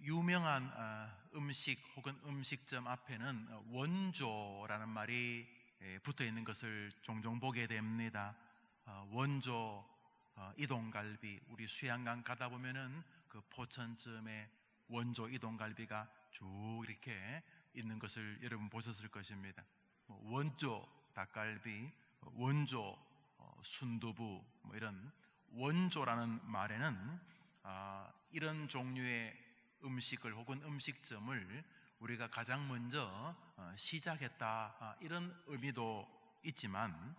유명한 음식 혹은 음식점 앞에는 원조라는 말이 붙어 있는 것을 종종 보게 됩니다. 원조 이동갈비, 우리 수양강 가다 보면은 그 포천점에 원조 이동갈비가 쭉 이렇게 있는 것을 여러분 보셨을 것입니다. 원조 닭갈비, 원조 순두부, 이런 원조라는 말에는 이런 종류의 음식을 혹은 음식점을 우리가 가장 먼저 시작했다, 이런 의미도 있지만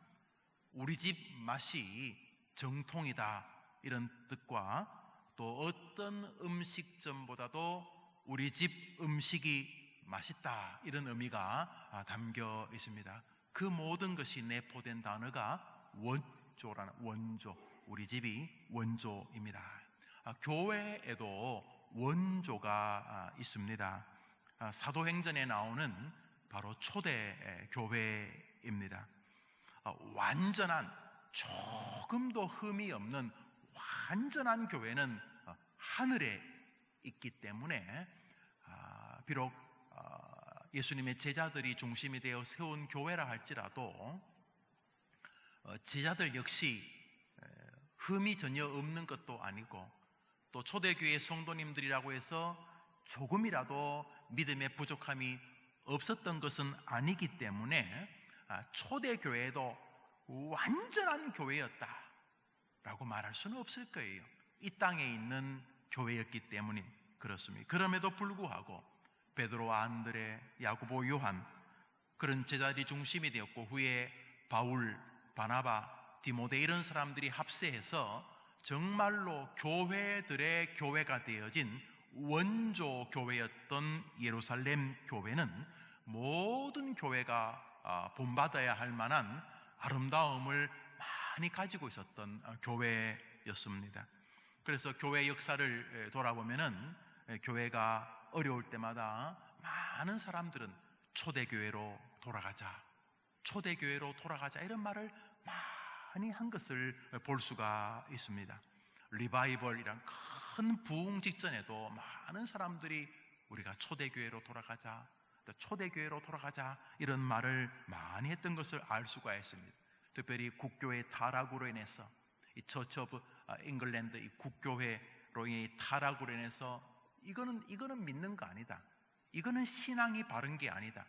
우리 집 맛이 정통이다, 이런 뜻과 또 어떤 음식점보다도 우리 집 음식이 맛있다, 이런 의미가 담겨 있습니다. 그 모든 것이 내포된 단어가 원조라는, 원조, 우리 집이 원조입니다. 교회에도 원조가 있습니다. 사도행전에 나오는 바로 초대 교회입니다. 완전한, 조금도 흠이 없는 완전한 교회는 하늘에 있기 때문에 비록 예수님의 제자들이 중심이 되어 세운 교회라 할지라도 제자들 역시 흠이 전혀 없는 것도 아니고, 또 초대교회 성도님들이라고 해서 조금이라도 믿음의 부족함이 없었던 것은 아니기 때문에 초대교회도 완전한 교회였다 라고 말할 수는 없을 거예요. 이 땅에 있는 교회였기 때문에 그렇습니다. 그럼에도 불구하고 베드로와 안드레, 야고보, 요한, 그런 제자들이 중심이 되었고, 후에 바울, 바나바, 디모데, 이런 사람들이 합세해서 정말로 교회들의 교회가 되어진 원조 교회였던 예루살렘 교회는 모든 교회가 본받아야 할 만한 아름다움을 많이 가지고 있었던 교회였습니다. 그래서 교회 역사를 돌아보면은 교회가 어려울 때마다 많은 사람들은 초대교회로 돌아가자, 초대교회로 돌아가자, 이런 말을 많이 한 것을 볼 수가 있습니다. 리바이벌이란 큰 부흥 직전에도 많은 사람들이 우리가 초대교회로 돌아가자, 초대교회로 돌아가자, 이런 말을 많이 했던 것을 알 수가 있습니다. 특별히 국교의 타락으로 인해서, 이 처치 오브 잉글랜드, 이 국교회로 인해 타락으로 인해서 이거는 믿는 거 아니다, 이거는 신앙이 바른 게 아니다,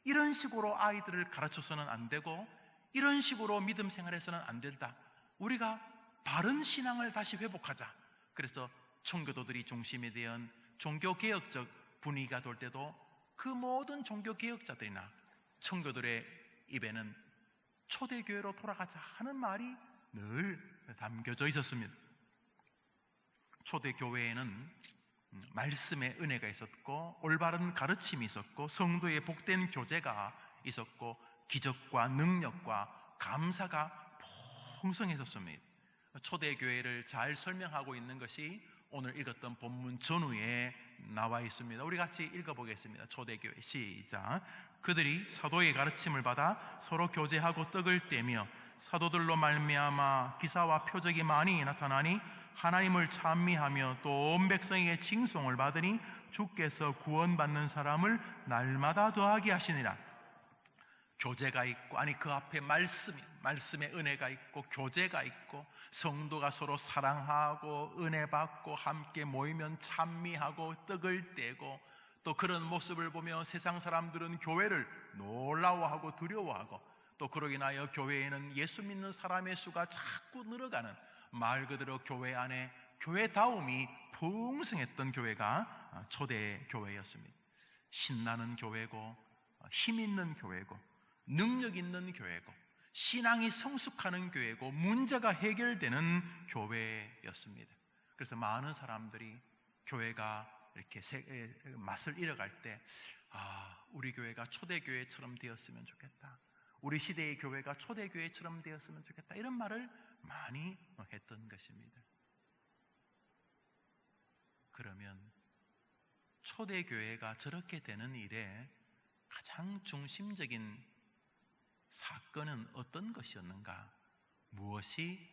이런 식으로 아이들을 가르쳐서는 안 되고, 이런 식으로 믿음 생활해서는 안 된다, 우리가 바른 신앙을 다시 회복하자. 그래서 청교도들이 중심이 된 종교개혁적 분위기가 돌 때도 그 모든 종교개혁자들이나 청교도들의 입에는 초대교회로 돌아가자 하는 말이 늘 담겨져 있었습니다. 초대교회에는 말씀의 은혜가 있었고, 올바른 가르침이 있었고, 성도의 복된 교제가 있었고, 기적과 능력과 감사가 풍성했었습니다. 초대교회를 잘 설명하고 있는 것이 오늘 읽었던 본문 전후에 나와 있습니다. 우리 같이 읽어보겠습니다. 초대교회 시작. 그들이 사도의 가르침을 받아 서로 교제하고 떡을 떼며 사도들로 말미암아 기사와 표적이 많이 나타나니 하나님을 찬미하며 또 온 백성에게 칭송을 받으니 주께서 구원받는 사람을 날마다 더하게 하시니라. 교제가 있고, 그 앞에 말씀의 은혜가 있고, 교제가 있고, 성도가 서로 사랑하고 은혜 받고 함께 모이면 찬미하고 떡을 떼고, 또 그런 모습을 보며 세상 사람들은 교회를 놀라워하고 두려워하고, 또 그로 인하여 교회에는 예수 믿는 사람의 수가 자꾸 늘어가는, 말 그대로 교회 안에 교회다움이 풍성했던 교회가 초대 교회였습니다. 신나는 교회고, 힘 있는 교회고, 능력 있는 교회고, 신앙이 성숙하는 교회고, 문제가 해결되는 교회였습니다. 그래서 많은 사람들이 교회가 이렇게 맛을 잃어갈 때, 우리 교회가 초대교회처럼 되었으면 좋겠다, 우리 시대의 교회가 초대교회처럼 되었으면 좋겠다, 이런 말을 많이 했던 것입니다. 그러면 초대교회가 저렇게 되는 일에 가장 중심적인 사건은 어떤 것이었는가? 무엇이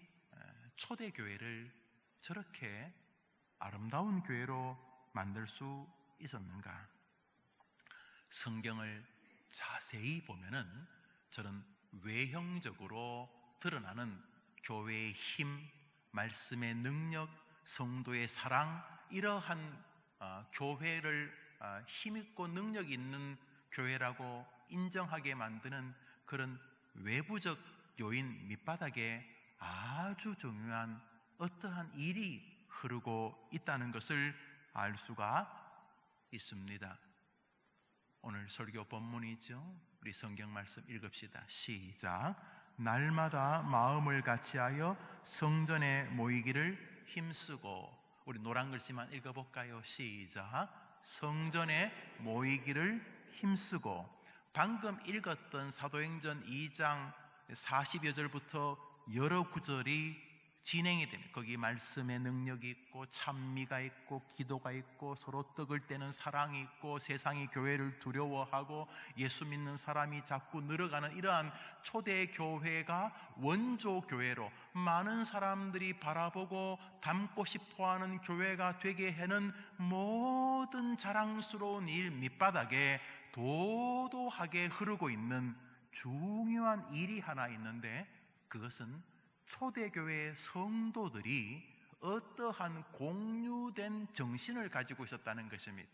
초대교회를 저렇게 아름다운 교회로 만들 수 있었는가? 성경을 자세히 보면은 저는 외형적으로 드러나는 교회의 힘, 말씀의 능력, 성도의 사랑, 이러한 교회를 힘있고 능력 있는 교회라고 인정하게 만드는 그런 외부적 요인 밑바닥에 아주 중요한 어떠한 일이 흐르고 있다는 것을 알 수가 있습니다. 오늘 설교 본문이죠. 우리 성경 말씀 읽읍시다. 시작. 날마다 마음을 같이하여 성전에 모이기를 힘쓰고, 우리 노란 글씨만 읽어볼까요? 시작. 성전에 모이기를 힘쓰고. 방금 읽었던 사도행전 2장 40여 절부터 여러 구절이 진행이 됩니다. 거기 말씀의 능력이 있고 찬미가 있고 기도가 있고 서로 떡을 떼는 사랑이 있고 세상이 교회를 두려워하고 예수 믿는 사람이 자꾸 늘어가는 이러한 초대 교회가 원조 교회로 많은 사람들이 바라보고 닮고 싶어하는 교회가 되게 하는 모든 자랑스러운 일 밑바닥에 도도하게 흐르고 있는 중요한 일이 하나 있는데, 그것은 초대교회 성도들이 어떠한 공유된 정신을 가지고 있었다는 것입니다.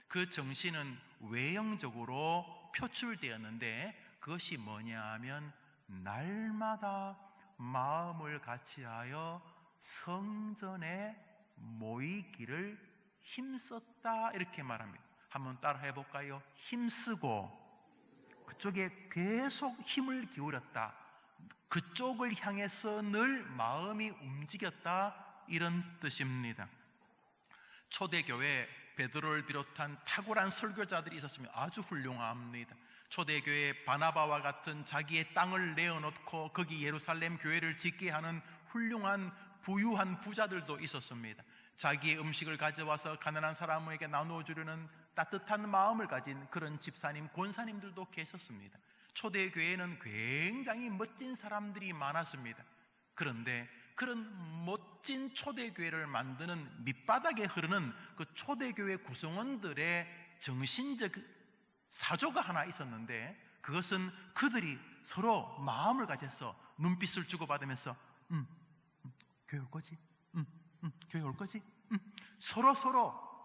그 정신은 외형적으로 표출되었는데 그것이 뭐냐 하면 날마다 마음을 같이하여 성전에 모이기를 힘썼다, 이렇게 말합니다. 한번 따라 해볼까요? 힘쓰고, 그쪽에 계속 힘을 기울였다, 그쪽을 향해서 늘 마음이 움직였다, 이런 뜻입니다. 초대교회 베드로를 비롯한 탁월한 설교자들이 있었으면 아주 훌륭합니다. 초대교회 바나바와 같은 자기의 땅을 내어놓고 거기 예루살렘 교회를 짓게 하는 훌륭한 부유한 부자들도 있었습니다. 자기의 음식을 가져와서 가난한 사람에게 나누어 주려는 따뜻한 마음을 가진 그런 집사님, 권사님들도 계셨습니다. 초대교회는 굉장히 멋진 사람들이 많았습니다. 그런데 그런 멋진 초대교회를 만드는 밑바닥에 흐르는 그 초대교회 구성원들의 정신적 사조가 하나 있었는데, 그것은 그들이 서로 마음을 가져서 눈빛을 주고받으면서 교회 올 거지? 교회 올 거지? 서로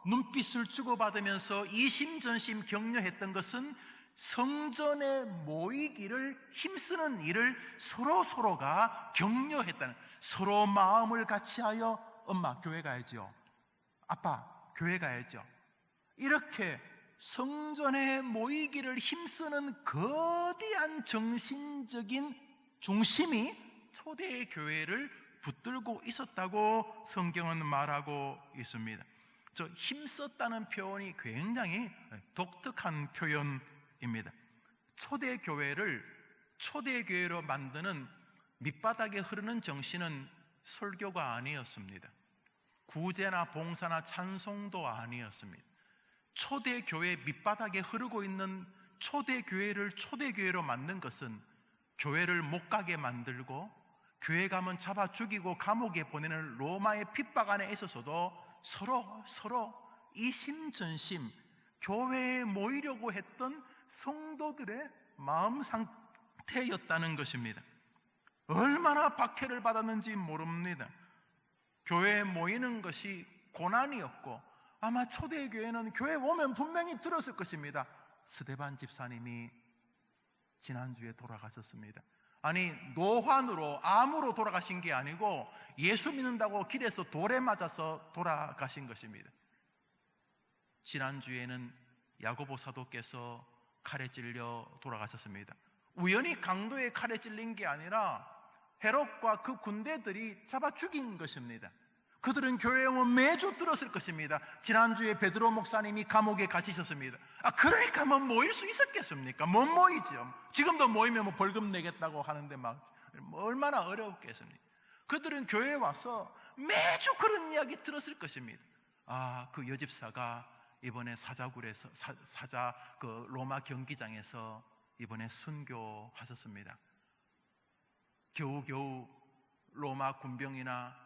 눈빛을 주고받으면서 이심전심 격려했던 것은 성전에 모이기를 힘쓰는 일을 서로가 격려했다는, 서로 마음을 같이하여 엄마 교회 가야죠, 아빠 교회 가야죠, 이렇게 성전에 모이기를 힘쓰는 거대한 정신적인 중심이 초대의 교회를 붙들고 있었다고 성경은 말하고 있습니다. 저 힘썼다는 표현이 굉장히 독특한 표현입니다. 초대교회를 초대교회로 만드는 밑바닥에 흐르는 정신은 설교가 아니었습니다. 구제나 봉사나 찬송도 아니었습니다. 초대교회 밑바닥에 흐르고 있는 초대교회를 초대교회로 만든 것은 교회를 못 가게 만들고 교회 가면 잡아 죽이고 감옥에 보내는 로마의 핍박 안에 있어서도 서로 이심전심 교회에 모이려고 했던 성도들의 마음 상태였다는 것입니다. 얼마나 박해를 받았는지 모릅니다. 교회에 모이는 것이 고난이었고, 아마 초대교회는 교회 오면 분명히 들었을 것입니다. 스데반 집사님이 지난주에 돌아가셨습니다. 아니, 노환으로 암으로 돌아가신 게 아니고 예수 믿는다고 길에서 돌에 맞아서 돌아가신 것입니다. 지난주에는 야고보 사도께서 칼에 찔려 돌아가셨습니다. 우연히 강도의 칼에 찔린 게 아니라 헤롯과 그 군대들이 잡아 죽인 것입니다. 그들은 교회에 오면 매주 들었을 것입니다. 지난주에 베드로 목사님이 감옥에 갇히셨습니다. 그러니까 뭐 모일 수 있었겠습니까? 못 모이죠. 지금도 모이면 뭐 벌금 내겠다고 하는데 얼마나 어려웠겠습니까? 그들은 교회에 와서 매주 그런 이야기 들었을 것입니다. 그 여집사가 이번에 사자굴에서 그 로마 경기장에서 이번에 순교하셨습니다. 겨우겨우 로마 군병이나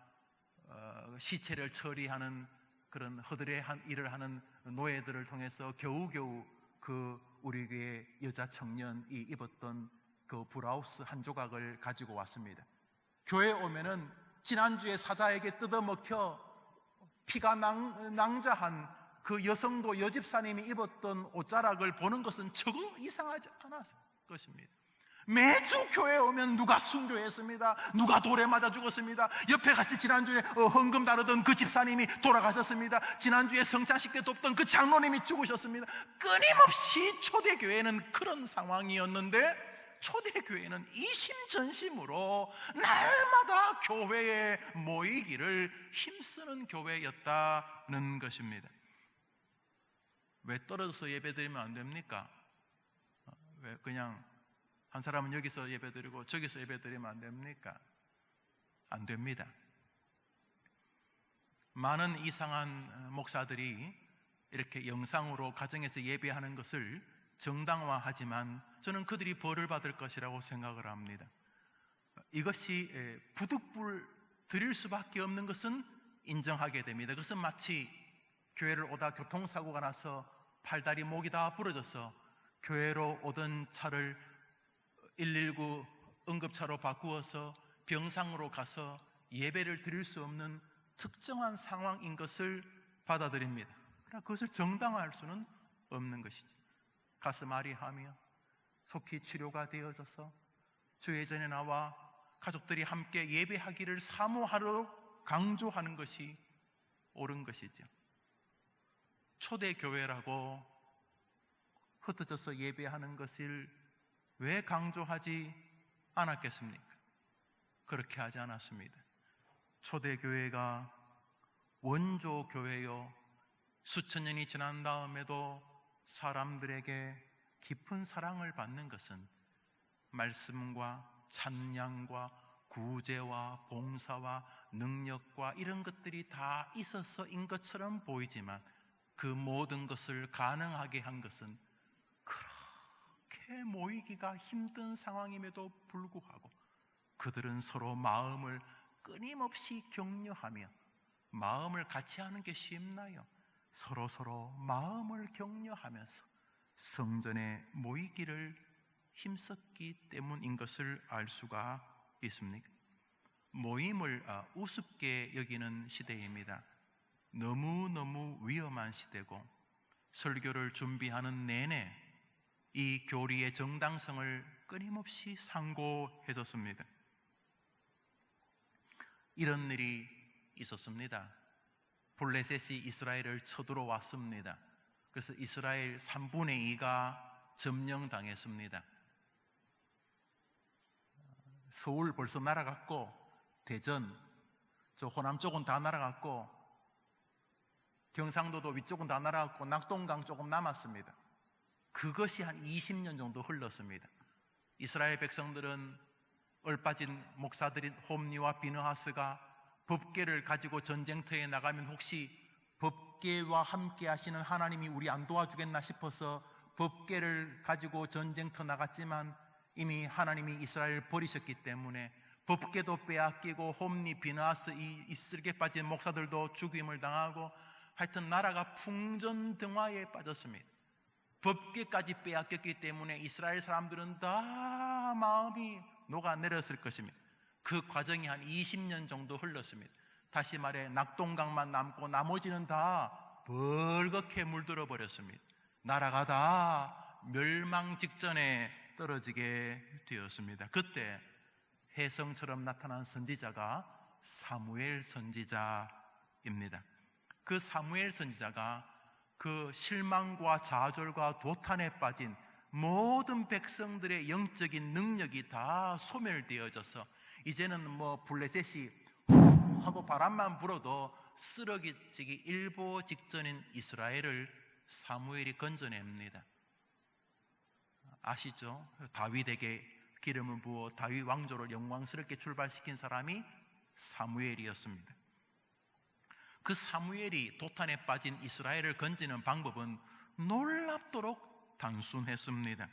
시체를 처리하는 그런 허드레한 일을 하는 노예들을 통해서 겨우겨우 그 우리 교회 여자 청년이 입었던 그 브라우스 한 조각을 가지고 왔습니다. 교회에 오면은 지난주에 사자에게 뜯어먹혀 피가 낭자한 그 여성도 여집사님이 입었던 옷자락을 보는 것은 조금 이상하지 않았을 것입니다. 매주 교회에 오면 누가 순교했습니다. 누가 돌에 맞아 죽었습니다. 옆에 같이 지난주에 헌금 다루던 그 집사님이 돌아가셨습니다. 지난주에 성찬식 때 돕던 그 장로님이 죽으셨습니다. 끊임없이 초대교회는 그런 상황이었는데, 초대교회는 이심전심으로 날마다 교회에 모이기를 힘쓰는 교회였다는 것입니다. 왜 떨어져서 예배드리면 안 됩니까? 왜 그냥 한 사람은 여기서 예배드리고 저기서 예배드리면 안 됩니까? 안 됩니다. 많은 이상한 목사들이 이렇게 영상으로 가정에서 예배하는 것을 정당화하지만 저는 그들이 벌을 받을 것이라고 생각을 합니다. 이것이 부득불 드릴 수밖에 없는 것은 인정하게 됩니다. 그것은 마치 교회를 오다 교통사고가 나서 팔다리 목이 다 부러져서 교회로 오던 차를 119 응급차로 바꾸어서 병상으로 가서 예배를 드릴 수 없는 특정한 상황인 것을 받아들입니다. 그러나 그것을 정당화할 수는 없는 것이죠. 가슴 아리하며 속히 치료가 되어져서 주의 전에 나와 가족들이 함께 예배하기를 사모하도록 강조하는 것이 옳은 것이죠. 초대교회라고 흩어져서 예배하는 것을 왜 강조하지 않았겠습니까? 그렇게 하지 않았습니다. 초대교회가 원조교회요, 수천 년이 지난 다음에도 사람들에게 깊은 사랑을 받는 것은 말씀과 찬양과 구제와 봉사와 능력과 이런 것들이 다 있어서인 것처럼 보이지만 그 모든 것을 가능하게 한 것은 그렇게 모이기가 힘든 상황임에도 불구하고 그들은 서로 마음을 끊임없이 격려하며, 마음을 같이 하는 게 쉽나요? 서로 마음을 격려하면서 성전에 모이기를 힘썼기 때문인 것을 알 수가 있습니다. 모임을 우습게 여기는 시대입니다. 너무너무 위험한 시대고, 설교를 준비하는 내내 이 교리의 정당성을 끊임없이 상고해줬습니다. 이런 일이 있었습니다. 블레셋이 이스라엘을 쳐들어왔습니다. 그래서 이스라엘 3분의 2가 점령당했습니다. 서울 벌써 날아갔고, 대전, 저 호남 쪽은 다 날아갔고, 경상도도 위쪽은 다 날아갔고, 낙동강 조금 남았습니다. 그것이 한 20년 정도 흘렀습니다. 이스라엘 백성들은 얼빠진 목사들인 홈니와 비느하스가 법궤를 가지고 전쟁터에 나가면 혹시 법궤와 함께 하시는 하나님이 우리 안 도와주겠나 싶어서 법궤를 가지고 전쟁터 나갔지만 이미 하나님이 이스라엘을 버리셨기 때문에 법궤도 빼앗기고 홈니, 비느하스, 이 이슬게 빠진 목사들도 죽임을 당하고, 하여튼 나라가 풍전등화에 빠졌습니다. 법궤까지 빼앗겼기 때문에 이스라엘 사람들은 다 마음이 녹아내렸을 것입니다. 그 과정이 한 20년 정도 흘렀습니다. 다시 말해 낙동강만 남고 나머지는 다 벌겋게 물들어 버렸습니다. 나라가 다 멸망 직전에 떨어지게 되었습니다. 그때 혜성처럼 나타난 선지자가 사무엘 선지자입니다. 그 사무엘 선지자가 그 실망과 좌절과 도탄에 빠진 모든 백성들의 영적인 능력이 다 소멸되어져서 이제는 뭐 블레셋이 하고 바람만 불어도 쓰러지기 일보 직전인 이스라엘을 사무엘이 건져냅니다. 아시죠? 다윗에게 기름을 부어 다윗 왕조를 영광스럽게 출발시킨 사람이 사무엘이었습니다. 그 사무엘이 도탄에 빠진 이스라엘을 건지는 방법은 놀랍도록 단순했습니다.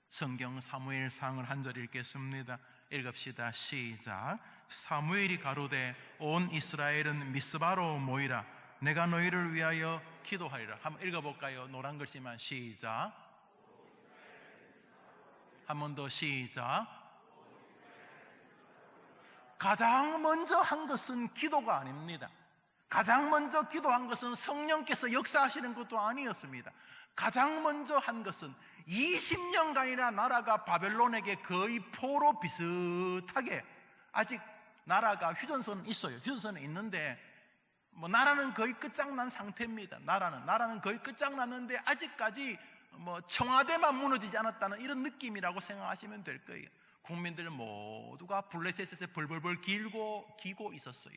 성경 사무엘상을 한 절 읽겠습니다. 읽읍시다. 시작. 사무엘이 가로되 온 이스라엘은 미스바로 모이라. 내가 너희를 위하여 기도하리라. 한번 읽어볼까요? 노란 글씨만. 시작. 한 번 더. 시작. 가장 먼저 한 것은 기도가 아닙니다. 가장 먼저 기도한 것은 성령께서 역사하시는 것도 아니었습니다. 가장 먼저 한 것은 20년간이나 나라가 바벨론에게 거의 포로 비슷하게, 아직 나라가 휴전선은 있어요. 휴전선은 있는데 나라는 거의 끝장난 상태입니다. 나라는 거의 끝장났는데 아직까지 청와대만 무너지지 않았다는 이런 느낌이라고 생각하시면 될 거예요. 국민들 모두가 블레셋에 벌벌벌 기고 있었어요.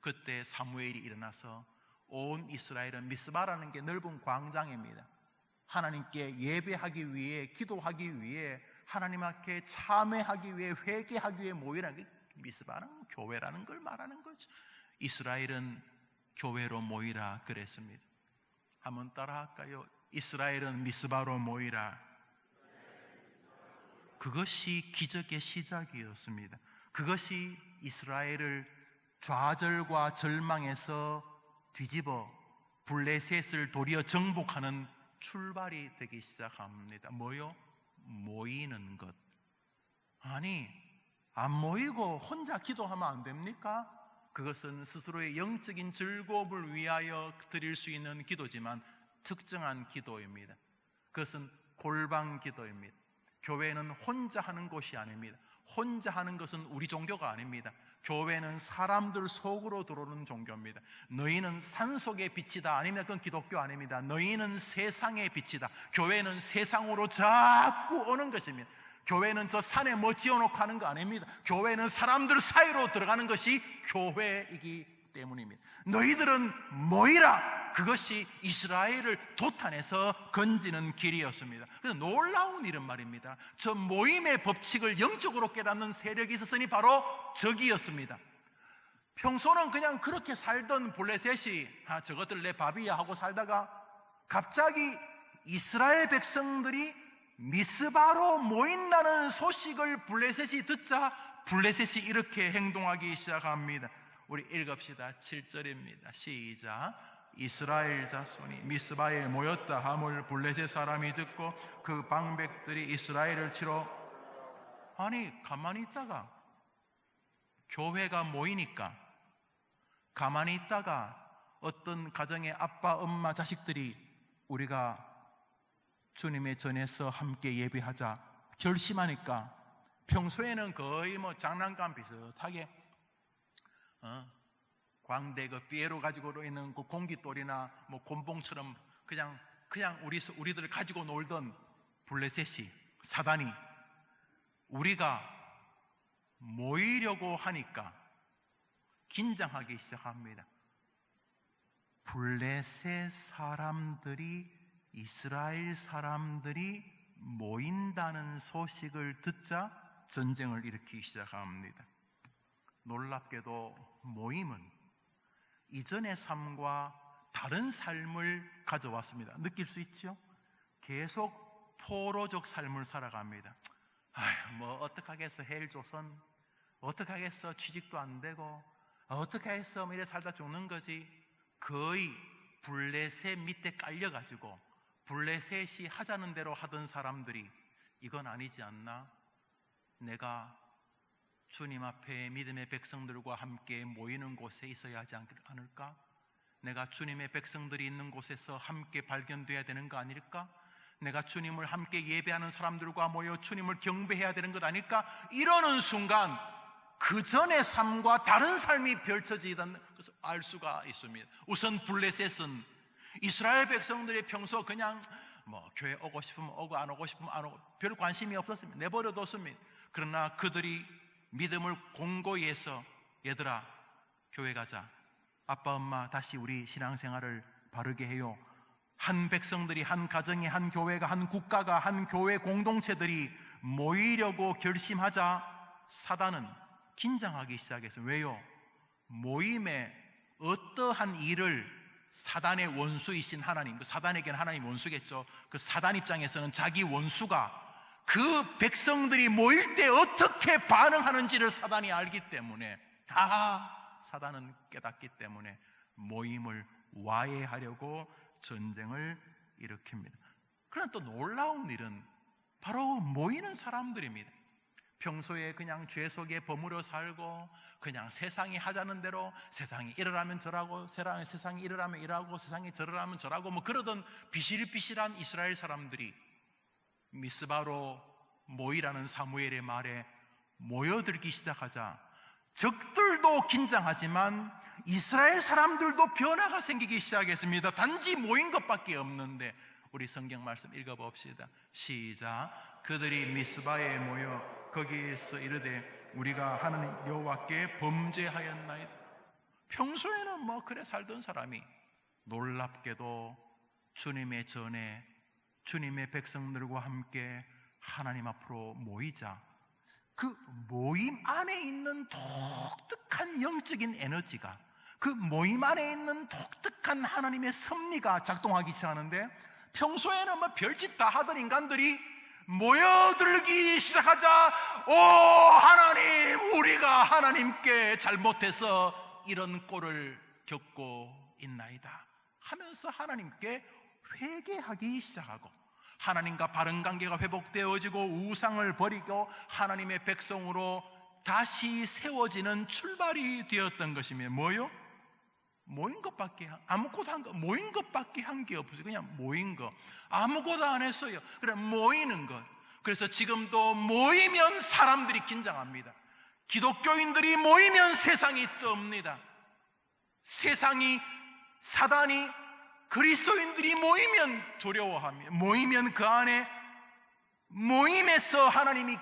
그때 사무엘이 일어나서 온 이스라엘은 미스바라는 게 넓은 광장입니다. 하나님께 예배하기 위해, 기도하기 위해, 하나님 앞에 참회하기 위해, 회개하기 위해 모이라는 게 미스바는 교회라는 걸 말하는 거죠. 이스라엘은 교회로 모이라 그랬습니다. 한번 따라할까요? 이스라엘은 미스바로 모이라. 그것이 기적의 시작이었습니다. 그것이 이스라엘을 좌절과 절망에서 뒤집어 블레셋을 도리어 정복하는 출발이 되기 시작합니다. 뭐요? 모이는 것. 아니, 안 모이고 혼자 기도하면 안 됩니까? 그것은 스스로의 영적인 즐거움을 위하여 드릴 수 있는 기도지만 특정한 기도입니다. 그것은 골방 기도입니다. 교회는 혼자 하는 곳이 아닙니다. 혼자 하는 것은 우리 종교가 아닙니다. 교회는 사람들 속으로 들어오는 종교입니다. 너희는 산속의 빛이다. 아니면 그건 기독교 아닙니다. 너희는 세상의 빛이다. 교회는 세상으로 자꾸 오는 것입니다. 교회는 저 산에 뭐 지어놓고 하는 거 아닙니다. 교회는 사람들 사이로 들어가는 것이 교회이기 때문입니다. 너희들은 모이라. 그것이 이스라엘을 도탄에서 건지는 길이었습니다. 그래서 놀라운 일은 말입니다. 저 모임의 법칙을 영적으로 깨닫는 세력이 있었으니 바로 저기였습니다. 평소는 그냥 그렇게 살던 블레셋이 저것들 내 밥이야 하고 살다가 갑자기 이스라엘 백성들이 미스바로 모인다는 소식을 블레셋이 듣자 블레셋이 이렇게 행동하기 시작합니다. 우리 읽읍시다. 7절입니다. 시작. 이스라엘 자손이 미스바에 모였다 함을 블레셋 사람이 듣고 그 방백들이 이스라엘을 치러. 아니, 가만히 있다가 교회가 모이니까 가만히 있다가 어떤 가정의 아빠, 엄마, 자식들이 우리가 주님의 전에서 함께 예배하자 결심하니까 평소에는 거의 장난감 비슷하게 광대 그 삐에로 가지고 있는 그 공깃돌이나 곤봉처럼 그냥 우리들을 가지고 놀던 블레셋이, 사단이 우리가 모이려고 하니까 긴장하기 시작합니다. 블레셋 사람들이, 이스라엘 사람들이 모인다는 소식을 듣자 전쟁을 일으키기 시작합니다. 놀랍게도 모임은 이전의 삶과 다른 삶을 가져왔습니다. 느낄 수 있죠? 계속 포로적 삶을 살아갑니다. 어떡하겠어, 헬조선. 어떡하겠어, 취직도 안 되고. 어떡하겠어, 이래 살다 죽는 거지. 거의 블레셋 밑에 깔려가지고 블레셋이 하자는 대로 하던 사람들이 이건 아니지 않나? 내가 주님 앞에 믿음의 백성들과 함께 모이는 곳에 있어야 하지 않을까? 내가 주님의 백성들이 있는 곳에서 함께 발견돼야 되는 거 아닐까? 내가 주님을 함께 예배하는 사람들과 모여 주님을 경배해야 되는 것 아닐까? 이러는 순간 그 전의 삶과 다른 삶이 펼쳐지던 것을 알 수가 있습니다. 우선 블레셋은 이스라엘 백성들이 평소 그냥 교회 오고 싶으면 오고 안 오고 싶으면 안 오고 별 관심이 없었습니다. 내버려 뒀습니다. 그러나 그들이 믿음을 공고히 해서 얘들아 교회 가자, 아빠 엄마 다시 우리 신앙생활을 바르게 해요. 한 백성들이, 한 가정이, 한 교회가, 한 국가가, 한 교회 공동체들이 모이려고 결심하자 사단은 긴장하기 시작했어요. 왜요? 모임에 어떠한 일을 사단의 원수이신 하나님, 사단에게는 하나님 원수겠죠. 그 사단 입장에서는 자기 원수가 그 백성들이 모일 때 어떻게 반응하는지를 사단이 알기 때문에, 사단은 깨닫기 때문에 모임을 와해하려고 전쟁을 일으킵니다. 그러나 또 놀라운 일은 바로 모이는 사람들입니다. 평소에 그냥 죄 속에 버무려 살고 그냥 세상이 하자는 대로 세상이 이러라면 저라고, 세상이 이러라면 이러고, 세상이 저러라면 저라고 뭐 그러던 비실비실한 이스라엘 사람들이 미스바로 모이라는 사무엘의 말에 모여들기 시작하자 적들도 긴장하지만 이스라엘 사람들도 변화가 생기기 시작했습니다. 단지 모인 것밖에 없는데 우리 성경 말씀 읽어봅시다. 시작. 그들이 미스바에 모여 거기에서 이르되 우리가 하나님 여호와께 범죄하였나이다. 평소에는 뭐 그래 살던 사람이 놀랍게도 주님의 전에 주님의 백성들과 함께 하나님 앞으로 모이자 그 모임 안에 있는 독특한 영적인 에너지가, 그 모임 안에 있는 독특한 하나님의 섭리가 작동하기 시작하는데, 평소에는 뭐 별짓 다 하던 인간들이 모여들기 시작하자 오 하나님, 우리가 하나님께 잘못해서 이런 꼴을 겪고 있나이다 하면서 하나님께 회개하기 시작하고, 하나님과 바른 관계가 회복되어지고 우상을 버리고 하나님의 백성으로 다시 세워지는 출발이 되었던 것이며, 뭐요? 모인 것밖에, 아무것도 한 거, 모인 것밖에 한 게 없어요. 그냥 모인 거, 아무것도 안 했어요. 그래 모이는 것. 그래서 지금도 모이면 사람들이 긴장합니다. 기독교인들이 모이면 세상이 뜹니다. 세상이, 사단이, 그리스도인들이 모이면 두려워합니다. 모이면 그 안에, 모임에서 하나님이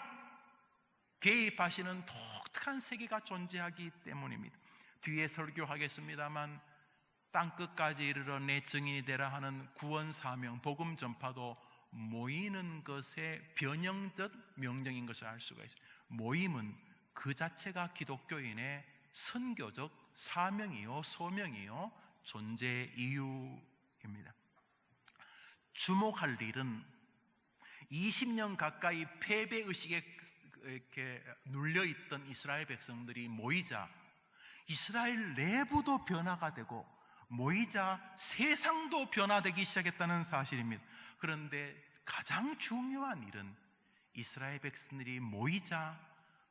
개입하시는 독특한 세계가 존재하기 때문입니다. 뒤에 설교하겠습니다만 땅끝까지 이르러 내 증인이 되라 하는 구원 사명, 복음 전파도 모이는 것의 변형된 명령인 것을 알 수가 있어요. 모임은 그 자체가 기독교인의 선교적 사명이요 소명이요 존재 이유입니다. 주목할 일은 20년 가까이 패배의식에 이렇게 눌려있던 이스라엘 백성들이 모이자 이스라엘 내부도 변화가 되고 모이자 세상도 변화되기 시작했다는 사실입니다. 그런데 가장 중요한 일은 이스라엘 백성들이 모이자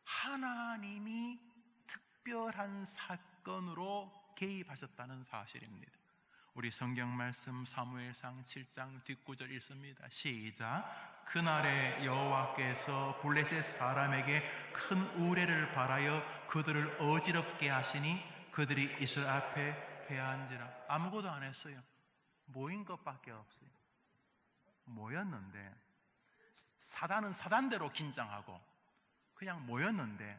하나님이 특별한 사건으로 개입하셨다는 사실입니다. 우리 성경 말씀 사무엘상 7장 뒷구절 읽습니다. 시작. 그날에 여호와께서 블레셋 사람에게 큰 우레를 발하여 그들을 어지럽게 하시니 그들이 이스라엘 앞에 패한지라. 아무것도 안 했어요. 모인 것밖에 없어요. 모였는데 사단은 사단대로 긴장하고 그냥 모였는데,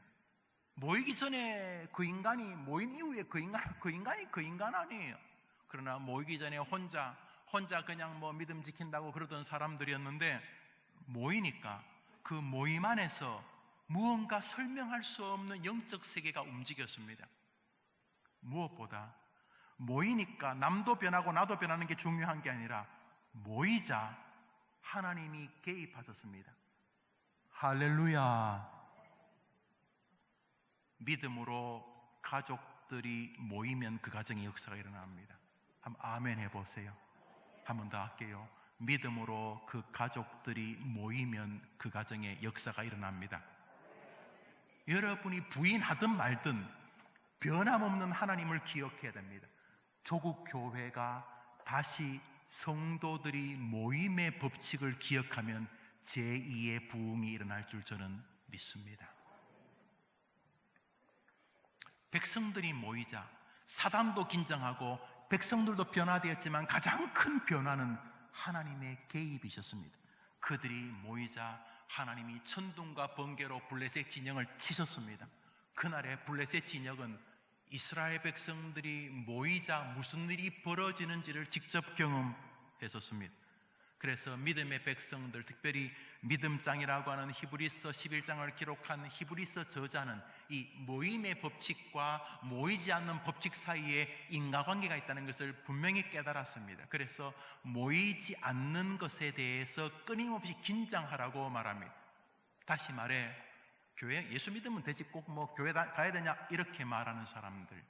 모이기 전에 그 인간이, 모인 이후에 그 인간이 그 인간 아니에요. 그러나 모이기 전에 혼자 그냥 뭐 믿음 지킨다고 그러던 사람들이었는데, 모이니까 그 모임 안에서 무언가 설명할 수 없는 영적 세계가 움직였습니다. 무엇보다 모이니까 남도 변하고 나도 변하는 게 중요한 게 아니라 모이자 하나님이 개입하셨습니다. 할렐루야. 믿음으로 가족들이 모이면 그 가정의 역사가 일어납니다. 한번 아멘 해보세요. 한 번 더 할게요. 믿음으로 그 가족들이 모이면 그 가정의 역사가 일어납니다. 여러분이 부인하든 말든 변함없는 하나님을 기억해야 됩니다. 조국 교회가 다시 성도들이 모임의 법칙을 기억하면 제2의 부흥이 일어날 줄 저는 믿습니다. 백성들이 모이자 사단도 긴장하고 백성들도 변화되었지만 가장 큰 변화는 하나님의 개입이셨습니다. 그들이 모이자 하나님이 천둥과 번개로 블레셋 진영을 치셨습니다. 그날의 블레셋 진영은 이스라엘 백성들이 모이자 무슨 일이 벌어지는지를 직접 경험했었습니다. 그래서 믿음의 백성들, 특별히 믿음장이라고 하는 히브리서 11장을 기록한 히브리서 저자는 이 모임의 법칙과 모이지 않는 법칙 사이에 인과관계가 있다는 것을 분명히 깨달았습니다. 그래서 모이지 않는 것에 대해서 끊임없이 긴장하라고 말합니다. 다시 말해, 교회 예수 믿으면 되지 꼭 뭐 교회 가야 되냐 이렇게 말하는 사람들,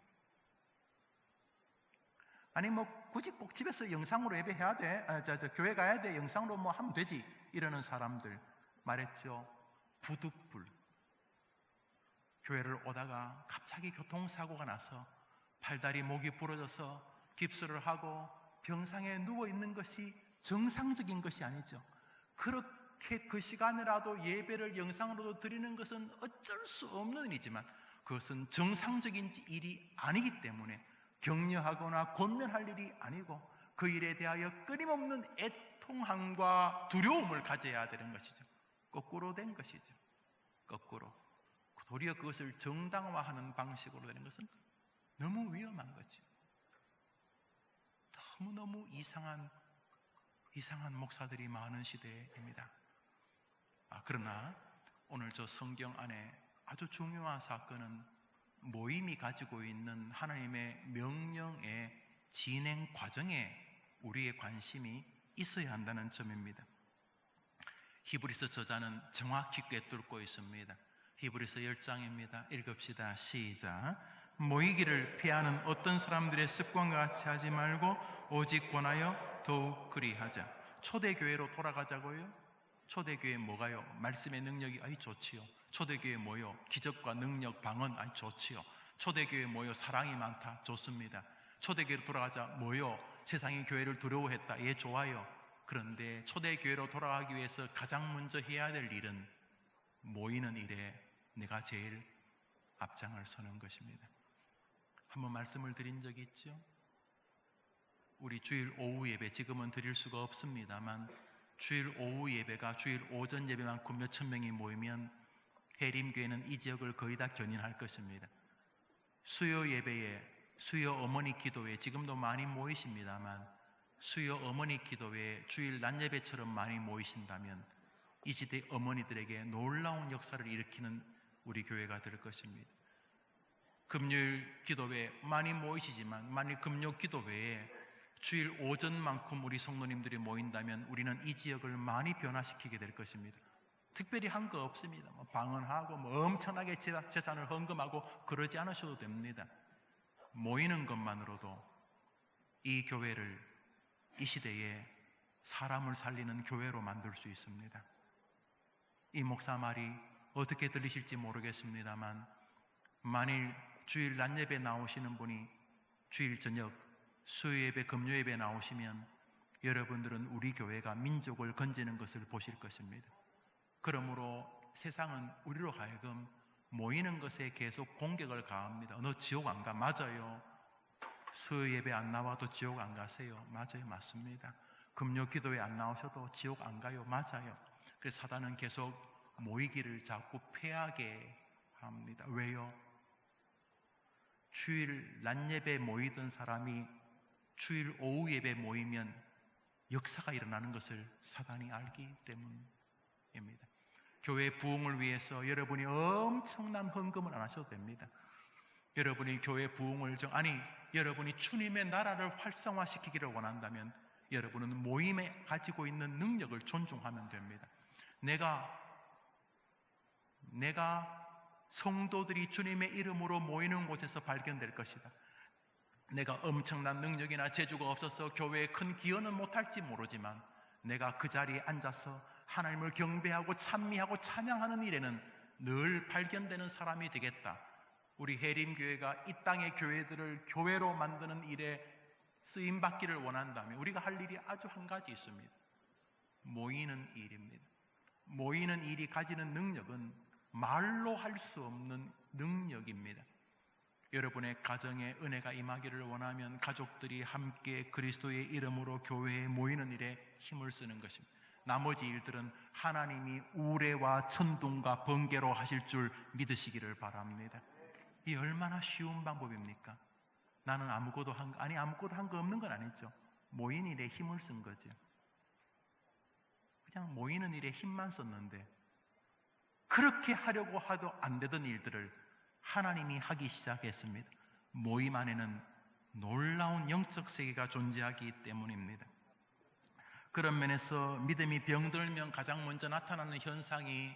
아니 뭐 굳이 꼭 집에서 영상으로 예배해야 돼? 교회 가야 돼? 영상으로 뭐 하면 되지? 이러는 사람들 말했죠. 부득불 교회를 오다가 갑자기 교통사고가 나서 팔다리 목이 부러져서 깁스를 하고 병상에 누워있는 것이 정상적인 것이 아니죠. 그렇게 그 시간이라도 예배를 영상으로도 드리는 것은 어쩔 수 없는 일이지만 그것은 정상적인 일이 아니기 때문에 격려하거나 권면할 일이 아니고 그 일에 대하여 끊임없는 애통함과 두려움을 가져야 되는 것이죠. 거꾸로 된 것이죠. 거꾸로. 도리어 그것을 정당화하는 방식으로 되는 것은 너무 위험한 거죠. 너무너무 이상한 목사들이 많은 시대입니다. 그러나 오늘 저 성경 안에 아주 중요한 사건은 모임이 가지고 있는 하나님의 명령의 진행 과정에 우리의 관심이 있어야 한다는 점입니다. 히브리서 저자는 정확히 꿰뚫고 있습니다. 히브리서 10장입니다. 읽읍시다. 시작. 모이기를 피하는 어떤 사람들의 습관과 같이 하지 말고 오직 권하여 더욱 그리하자. 초대교회로 돌아가자고요? 초대교회 뭐가요? 말씀의 능력이 좋지요. 초대교회 뭐요? 기적과 능력, 방언 좋지요. 초대교회 뭐요? 사랑이 많다. 좋습니다. 초대교회로 돌아가자. 뭐요? 세상이 교회를 두려워했다. 예, 좋아요. 그런데 초대교회로 돌아가기 위해서 가장 먼저 해야 될 일은 모이는 일에 내가 제일 앞장을 서는 것입니다. 한번 말씀을 드린 적이 있죠? 우리 주일 오후 예배, 지금은 드릴 수가 없습니다만 주일 오후 예배가 주일 오전 예배만큼 몇천 명이 모이면 해림교회는 이 지역을 거의 다 견인할 것입니다. 수요 예배에, 수요 어머니 기도회에 지금도 많이 모이십니다만 수요 어머니 기도회에 주일 낮 예배처럼 많이 모이신다면 이 시대 어머니들에게 놀라운 역사를 일으키는 우리 교회가 될 것입니다. 금요일 기도회에 많이 모이시지만 만일 금요 기도회에 주일 오전만큼 우리 성도님들이 모인다면 우리는 이 지역을 많이 변화시키게 될 것입니다. 특별히 한 거 없습니다. 방언하고 엄청나게 재산을 헌금하고 그러지 않으셔도 됩니다. 모이는 것만으로도 이 교회를 이 시대에 사람을 살리는 교회로 만들 수 있습니다. 이 목사 말이 어떻게 들리실지 모르겠습니다만 만일 주일 낮 예배 나오시는 분이 주일 저녁 수요 예배, 금요 예배 나오시면 여러분들은 우리 교회가 민족을 건지는 것을 보실 것입니다. 그러므로 세상은 우리로 하여금 모이는 것에 계속 공격을 가합니다. 너 지옥 안 가? 맞아요. 수요 예배 안 나와도 지옥 안 가세요. 맞아요. 맞습니다. 금요 기도에 안 나오셔도 지옥 안 가요. 맞아요. 그래서 사단은 계속 모이기를 자꾸 패하게 합니다. 왜요? 주일 낮 예배 모이던 사람이 주일 오후 예배 모이면 역사가 일어나는 것을 사단이 알기 때문입니다. 교회 부흥을 위해서 여러분이 엄청난 헌금을 안 하셔도 됩니다. 여러분이 교회 부흥을 여러분이 주님의 나라를 활성화시키기를 원한다면 여러분은 모임에 가지고 있는 능력을 존중하면 됩니다. 내가 성도들이 주님의 이름으로 모이는 곳에서 발견될 것이다. 내가 엄청난 능력이나 재주가 없어서 교회에 큰 기여는 못할지 모르지만 내가 그 자리에 앉아서 하나님을 경배하고 찬미하고 찬양하는 일에는 늘 발견되는 사람이 되겠다. 우리 해림교회가 이 땅의 교회들을 교회로 만드는 일에 쓰임받기를 원한다면 우리가 할 일이 아주 한 가지 있습니다. 모이는 일입니다. 모이는 일이 가지는 능력은 말로 할 수 없는 능력입니다. 여러분의 가정에 은혜가 임하기를 원하면 가족들이 함께 그리스도의 이름으로 교회에 모이는 일에 힘을 쓰는 것입니다. 나머지 일들은 하나님이 우레와 천둥과 번개로 하실 줄 믿으시기를 바랍니다. 이 얼마나 쉬운 방법입니까? 나는 아무것도 한 거 없는 건 아니죠. 모이는 일에 힘을 쓴 거죠. 그냥 모이는 일에 힘만 썼는데 그렇게 하려고 해도 안 되던 일들을 하나님이 하기 시작했습니다. 모임 안에는 놀라운 영적 세계가 존재하기 때문입니다. 그런 면에서 믿음이 병들면 가장 먼저 나타나는 현상이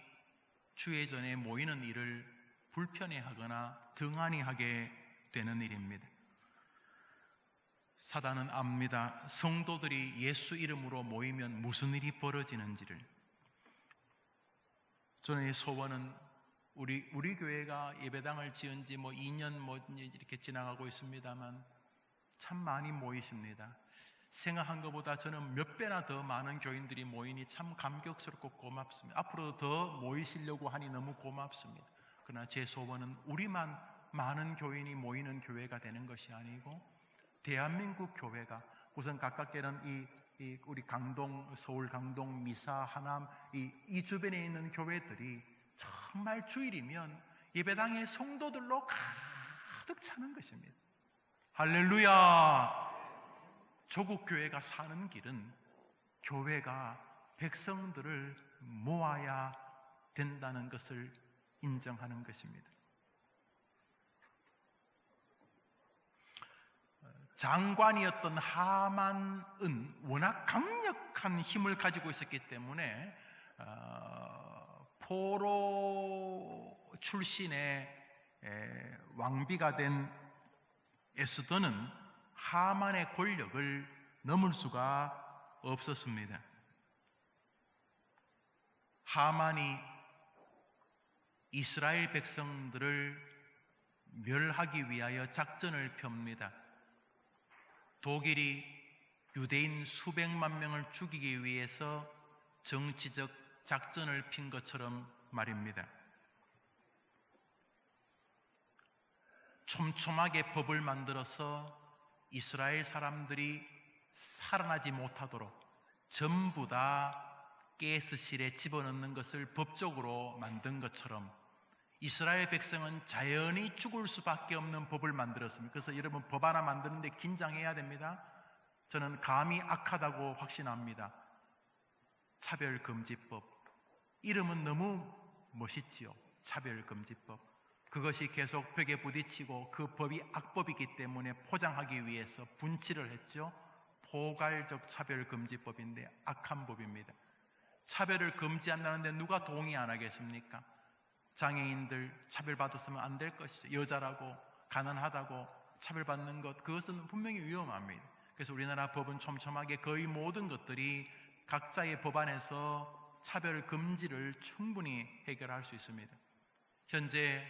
주회전에 모이는 일을 불편해하거나 등한히 하게 되는 일입니다. 사단은 압니다. 성도들이 예수 이름으로 모이면 무슨 일이 벌어지는지를. 저는 이 소원은 우리 교회가 예배당을 지은 지 2년 이렇게 지나가고 있습니다만 참 많이 모이십니다. 생각한 것보다 저는 몇 배나 더 많은 교인들이 모이니 참 감격스럽고 고맙습니다. 앞으로도 더 모이시려고 하니 너무 고맙습니다. 그러나 제 소원은 우리만 많은 교인이 모이는 교회가 되는 것이 아니고 대한민국 교회가 우선 가깝게는 우리 강동, 서울 강동, 미사, 하남 이 주변에 있는 교회들이 정말 주일이면 예배당의 성도들로 가득 차는 것입니다. 할렐루야! 조국 교회가 사는 길은 교회가 백성들을 모아야 된다는 것을 인정하는 것입니다. 장관이었던 하만은 워낙 강력한 힘을 가지고 있었기 때문에 포로 출신의 왕비가 된 에스더는 하만의 권력을 넘을 수가 없었습니다. 하만이 이스라엘 백성들을 멸하기 위하여 작전을 펴옵니다. 독일이 유대인 수백만 명을 죽이기 위해서 정치적 작전을 핀 것처럼 말입니다. 촘촘하게 법을 만들어서 이스라엘 사람들이 살아나지 못하도록 전부 다 가스실에 집어넣는 것을 법적으로 만든 것처럼 이스라엘 백성은 자연히 죽을 수밖에 없는 법을 만들었습니다. 그래서 여러분 법 하나 만드는데 긴장해야 됩니다. 저는 감히 악하다고 확신합니다. 차별금지법. 이름은 너무 멋있지요. 차별금지법. 그것이 계속 벽에 부딪히고 그 법이 악법이기 때문에 포장하기 위해서 분칠을 했죠. 포괄적 차별금지법인데 악한 법입니다. 차별을 금지한다는데 누가 동의 안 하겠습니까? 장애인들 차별받았으면 안 될 것이죠. 여자라고 가난하다고 차별받는 것, 그것은 분명히 위험합니다. 그래서 우리나라 법은 촘촘하게 거의 모든 것들이 각자의 법안에서 차별 금지를 충분히 해결할 수 있습니다. 현재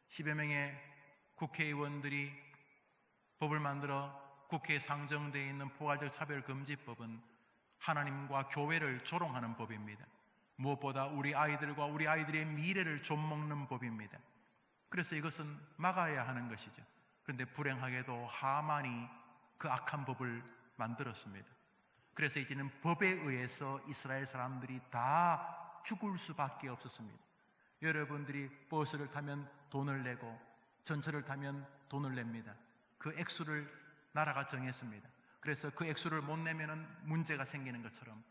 10여 명의 국회의원들이 법을 만들어 국회에 상정되어 있는 포괄적 차별금지법은 하나님과 교회를 조롱하는 법입니다. 무엇보다 우리 아이들과 우리 아이들의 미래를 좀먹는 법입니다. 그래서 이것은 막아야 하는 것이죠. 그런데 불행하게도 하만이 그 악한 법을 만들었습니다. 그래서 이제는 법에 의해서 이스라엘 사람들이 다 죽을 수밖에 없었습니다. 여러분들이 버스를 타면 돈을 내고 전철을 타면 돈을 냅니다. 그 액수를 나라가 정했습니다. 그래서 그 액수를 못 내면은 문제가 생기는 것처럼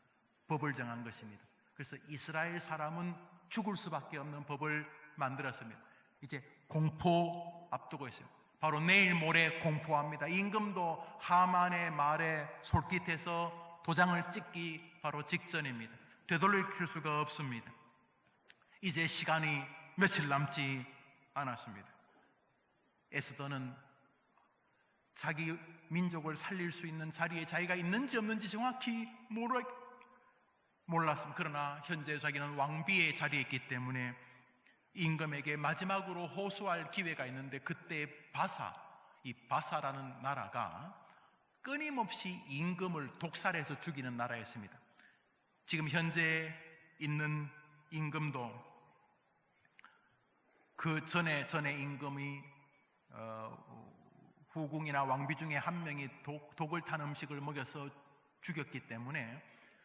법을 정한 것입니다. 그래서 이스라엘 사람은 죽을 수밖에 없는 법을 만들었습니다. 이제 공포 앞두고 있어요. 바로 내일 모레 공포합니다. 임금도 하만의 말에 솔깃해서 도장을 찍기 바로 직전입니다. 되돌릴 수가 없습니다. 이제 시간이 며칠 남지 않았습니다. 에스더는 자기 민족을 살릴 수 있는 자리에 자기가 있는지 없는지 정확히 몰랐습니다. 그러나 현재 자기는 왕비의 자리에 있기 때문에 임금에게 마지막으로 호소할 기회가 있는데, 그때 이 바사라는 나라가 끊임없이 임금을 독살해서 죽이는 나라였습니다. 지금 현재 있는 임금도 그 전에 임금이 후궁이나 왕비 중에 한 명이 독을 탄 음식을 먹여서 죽였기 때문에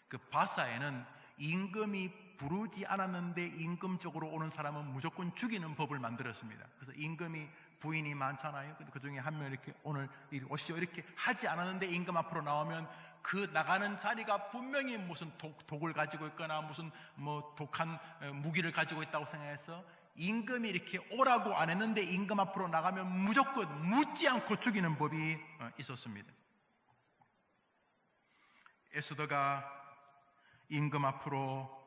그 바사에는 임금이 부르지 않았는데 임금 쪽으로 오는 사람은 무조건 죽이는 법을 만들었습니다. 그래서 임금이 부인이 많잖아요. 그 중에 한 명 이렇게 오늘 오시오 이렇게 하지 않았는데 임금 앞으로 나오면 그 나가는 자리가 분명히 무슨 독을 가지고 있거나 무슨 독한 무기를 가지고 있다고 생각해서 임금이 이렇게 오라고 안 했는데 임금 앞으로 나가면 무조건 묻지 않고 죽이는 법이 있었습니다. 에스더가 임금 앞으로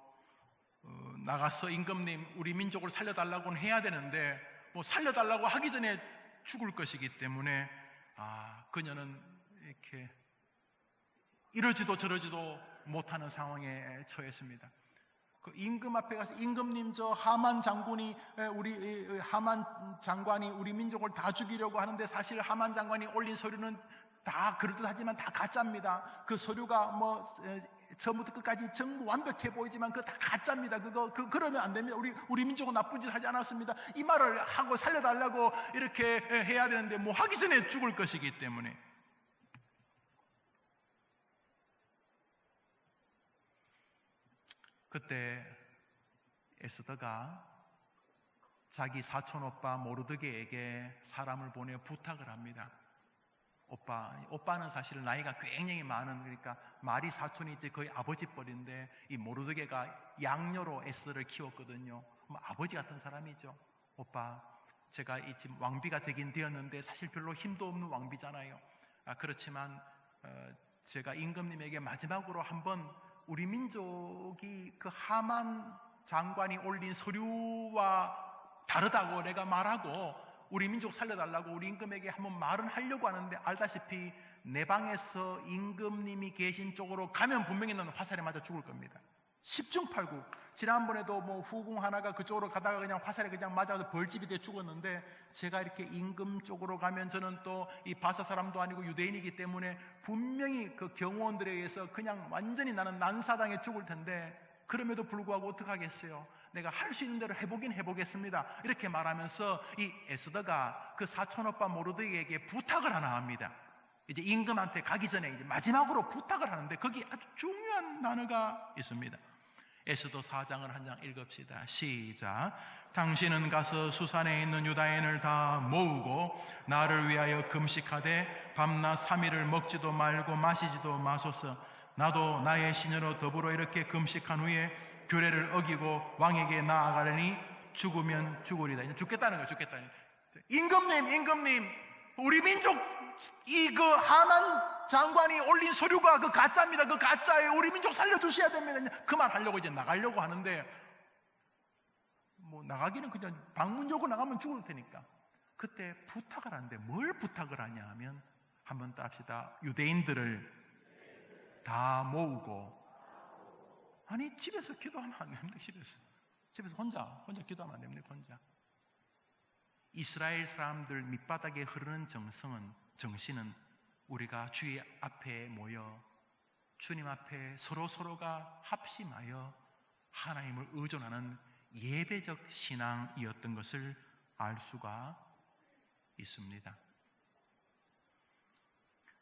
나가서 임금님 우리 민족을 살려달라고는 해야 되는데 살려달라고 하기 전에 죽을 것이기 때문에 그녀는 이렇게 이러지도 저러지도 못하는 상황에 처했습니다. 그 임금 앞에 가서 임금님, 저 하만 장군이 우리 하만 장관이 우리 민족을 다 죽이려고 하는데 사실 하만 장관이 올린 서류는 다 그럴듯하지만 다 가짜입니다. 그 서류가 뭐 처음부터 끝까지 정말 완벽해 보이지만 그거 다 가짜입니다. 그러면 안 됩니다. 우리 민족은 나쁜 짓 하지 않았습니다. 이 말을 하고 살려달라고 이렇게 해야 되는데 뭐 하기 전에 죽을 것이기 때문에. 그때 에스더가 자기 사촌 오빠 모르드게에게 사람을 보내 부탁을 합니다. 오빠는 사실 나이가 굉장히 많은, 그러니까 말이 사촌이 이제 거의 아버지 뻘인데 이 모르드게가 양녀로 에스더를 키웠거든요. 뭐 아버지 같은 사람이죠. 오빠, 제가 지금 왕비가 되긴 되었는데 사실 별로 힘도 없는 왕비잖아요. 그렇지만 제가 임금님에게 마지막으로 한번 우리 민족이 그 하만 장관이 올린 서류와 다르다고 내가 말하고 우리 민족 살려달라고 우리 임금에게 한번 말은 하려고 하는데, 알다시피 내 방에서 임금님이 계신 쪽으로 가면 분명히 너는 화살에 맞아 죽을 겁니다. 10중 8구. 지난번에도 뭐 후궁 하나가 그쪽으로 가다가 그냥 화살에 그냥 맞아서 벌집이 돼 죽었는데, 제가 이렇게 임금 쪽으로 가면 저는 또 이 바사 사람도 아니고 유대인이기 때문에 분명히 그 경호원들에 의해서 그냥 완전히 나는 난사당해 죽을 텐데, 그럼에도 불구하고 어떡하겠어요? 내가 할 수 있는 대로 해보겠습니다. 이렇게 말하면서 이 에스더가 그 사촌오빠 모르드게에게 부탁을 하나 합니다. 이제 임금한테 가기 전에 이제 마지막으로 부탁을 하는데 거기 아주 중요한 단어가 있습니다. 에스더 4장을 한 장 읽읍시다. 시작. 당신은 가서 수산에 있는 유다인을 다 모으고 나를 위하여 금식하되 밤낮 3일을 먹지도 말고 마시지도 마소서. 나도 나의 시녀로 더불어 이렇게 금식한 후에 규례를 어기고 왕에게 나아가려니 죽으면 죽으리다. 이제 죽겠다는 거예요. 죽겠다는 거예요. 임금님, 우리 민족 이 그 하만 장관이 올린 서류가 그 가짜입니다. 그 가짜예요. 우리 민족 살려주셔야 됩니다. 그 말 하려고 이제 나가려고 하는데, 뭐 나가기는 그냥 방문 열고 나가면 죽을 테니까. 그때 부탁을 하는데 뭘 부탁을 하냐 하면, 한번 따합시다. 유대인들을 다 모으고. 아니, 집에서 기도하면 안 됩니다. 집에서 혼자 기도하면 안 됩니다. 혼자. 이스라엘 사람들 밑바닥에 흐르는 정신은 우리가 주의 앞에 모여 주님 앞에 서로가 합심하여 하나님을 의존하는 예배적 신앙이었던 것을 알 수가 있습니다.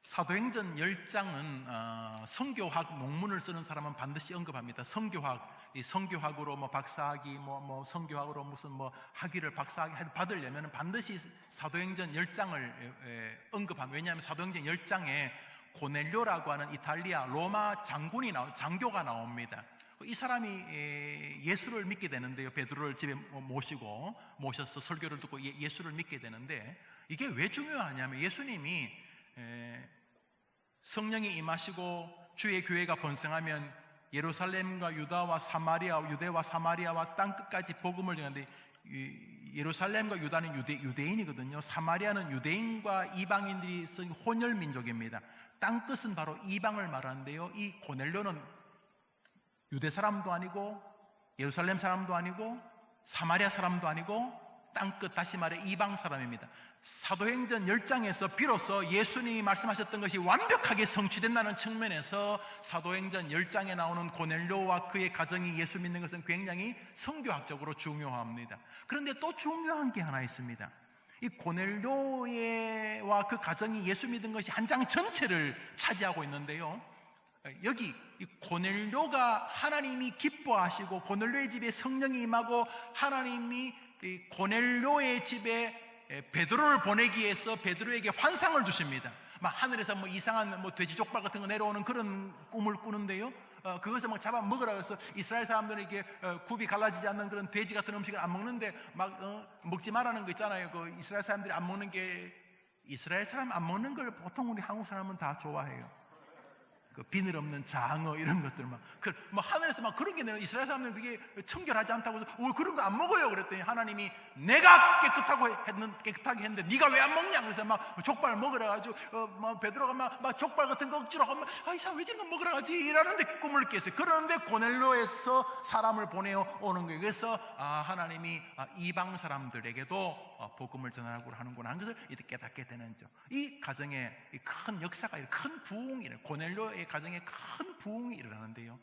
사도행전 10장은 성교학 논문을 쓰는 사람은 반드시 언급합니다. 성교학으로 뭐 박사학위, 뭐 성교학으로 무슨 뭐 학위를 박사학위 받으려면 반드시 사도행전 10장을 언급합니다. 왜냐하면 사도행전 10장에 고넬료라고 하는 이탈리아 로마 장교가 나옵니다. 이 사람이 예수를 믿게 되는데요. 베드로를 집에 모셔서 설교를 듣고 예수를 믿게 되는데, 이게 왜 중요하냐면 예수님이 성령이 임하시고 주의 교회가 번성하면 예루살렘과 유대와 사마리아와 땅 끝까지 복음을 전하는데, 예루살렘과 유다는 유대인이거든요. 사마리아는 유대인과 이방인들이 쓴 혼혈 민족입니다. 땅 끝은 바로 이방을 말하는데요. 이 고넬료는 유대 사람도 아니고 예루살렘 사람도 아니고 사마리아 사람도 아니고 땅끝, 다시 말해 이방 사람입니다. 사도행전 10장에서 비로소 예수님이 말씀하셨던 것이 완벽하게 성취된다는 측면에서 사도행전 10장에 나오는 고넬료와 그의 가정이 예수 믿는 것은 굉장히 성교학적으로 중요합니다. 그런데 또 중요한 게 하나 있습니다. 이 고넬료와 그 가정이 예수 믿은 것이 한 장 전체를 차지하고 있는데요, 여기 이 고넬료가 하나님이 기뻐하시고 고넬료의 집에 성령이 임하고 하나님이 이 고넬료의 집에 베드로를 보내기 위해서 베드로에게 환상을 주십니다. 막 하늘에서 뭐 이상한 뭐 돼지 족발 같은 거 내려오는 그런 꿈을 꾸는데요, 그것을 막 잡아 먹으라 해서 이스라엘 사람들은 이게 굽이 갈라지지 않는 그런 돼지 같은 음식을 안 먹는데 막 먹지 말라는 거 있잖아요. 그 이스라엘 사람들이 안 먹는 게, 이스라엘 사람 안 먹는 걸 보통 우리 한국 사람은 다 좋아해요. 그 비늘 없는 장어 이런 것들 뭐 하늘에서 막 그런 게 내려 이스라엘 사람들은 그게 청결하지 않다고 해서 그런 거 안 먹어요. 그랬더니 하나님이 내가 깨끗하게 했는데 네가 왜 안 먹냐? 그래서 막 족발 먹으라 가지고 막 베드로가 막 족발 같은 거 억지로 하면 이 사람 왜 저런 거 먹으라 하지? 이러는데 꿈을 깼어요. 그러는데 고넬료에서 사람을 보내어 오는 거예요. 그래서 하나님이 이방 사람들에게도 복음을 전하라고 하는구나 하는 것을 이렇게 깨닫게 되는 점. 이 가정에 큰 역사가 큰 부흥이 고넬료의 가정에 큰 부흥이 일어나는데요.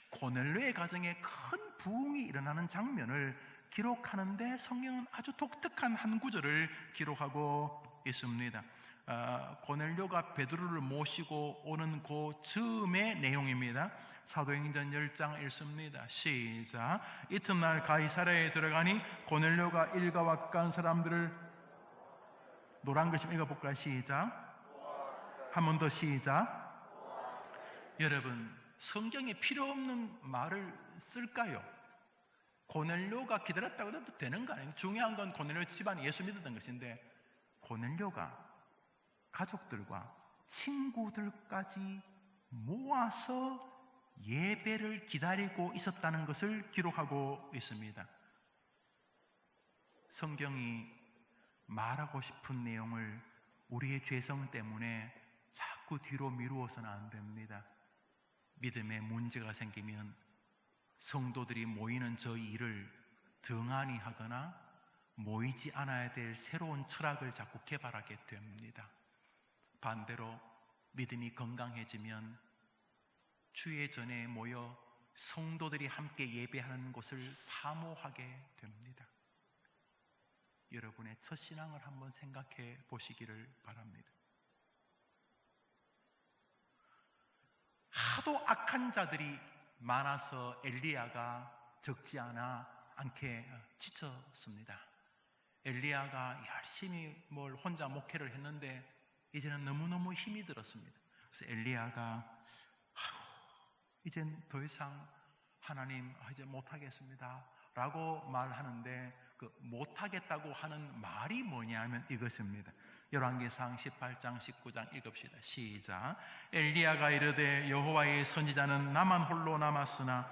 고넬료의 가정에 큰 부흥이 일어나는 장면을 기록하는데 성경은 아주 독특한 한 구절을 기록하고 있습니다. 고넬료가 베드로를 모시고 오는 그 즈음의 내용입니다. 사도행전 10장 읽습니다. 시작. 이튿날 가이사랴에 들어가니 고넬료가 일가와 가까운 사람들을 노란 글씨 읽어볼까요? 시작. 한 번 더 시작. 여러분, 성경에 필요 없는 말을 쓸까요? 고넬료가 기다렸다고 해도 되는 거 아니에요? 중요한 건 고넬료 집안이 예수 믿었던 것인데 고넬료가 가족들과 친구들까지 모아서 예배를 기다리고 있었다는 것을 기록하고 있습니다. 성경이 말하고 싶은 내용을 우리의 죄성 때문에 자꾸 뒤로 미루어서는 안 됩니다. 믿음에 문제가 생기면 성도들이 모이는 저 일을 등한히 하거나 모이지 않아야 될 새로운 철학을 자꾸 개발하게 됩니다. 반대로 믿음이 건강해지면 주의 전에 모여 성도들이 함께 예배하는 곳을 사모하게 됩니다. 여러분의 첫 신앙을 한번 생각해 보시기를 바랍니다. 하도 악한 자들이 많아서 엘리야가 적지 않게 지쳤습니다. 엘리야가 열심히 혼자 목회를 했는데 이제는 너무너무 힘이 들었습니다. 그래서 엘리야가 이젠 더 이상 하나님 이제 못하겠습니다 라고 말하는데 그 못하겠다고 하는 말이 뭐냐면 이것입니다. 열왕기상 18장 19장 읽읍시다. 시작. 엘리야가 이르되 여호와의 선지자는 나만 홀로 남았으나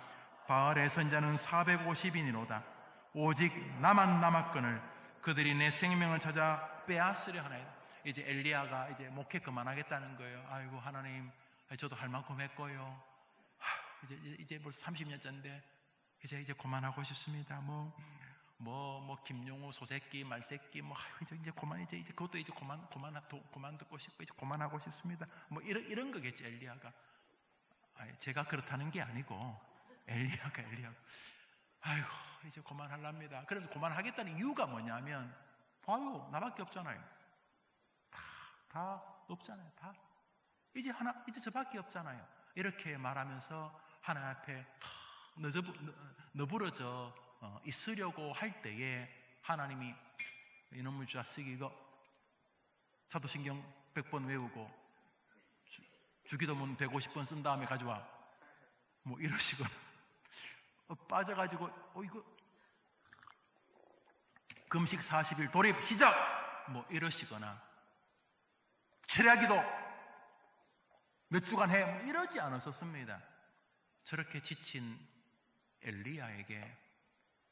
바알의 선지자는 450인이로다. 오직 나만 남았거늘 그들이 내 생명을 찾아 빼앗으려 하나이다. 이제 엘리야가 이제 목회 그만하겠다는 거예요. 아이고 하나님, 저도 할 만큼 했고요. 이제 벌써 30년째인데 이제 그만하고 싶습니다. 김용우 소새끼 말새끼 이제 그만 이제 그것도 이제 그만 듣고 싶고 이제 그만하고 싶습니다. 이런 거겠죠. 엘리야가. 제가 그렇다는 게 아니고 엘리야가 아이고 이제 그만하랍니다. 그럼 그만하겠다는 이유가 뭐냐면 봐요, 나밖에 없잖아요. 다 없잖아요. 다 이제 저밖에 없잖아요. 이렇게 말하면서 하나님 앞에 너부러져 있으려고 할 때에 하나님이 이놈의 자식이 이거 사도신경 100번 외우고 주기도문 150번 쓴 다음에 가져와 이러시거나 빠져가지고 이거 금식 40일 돌입 시작 이러시거나 철야기도 몇 주간 해 이러지 않았었습니다. 저렇게 지친 엘리야에게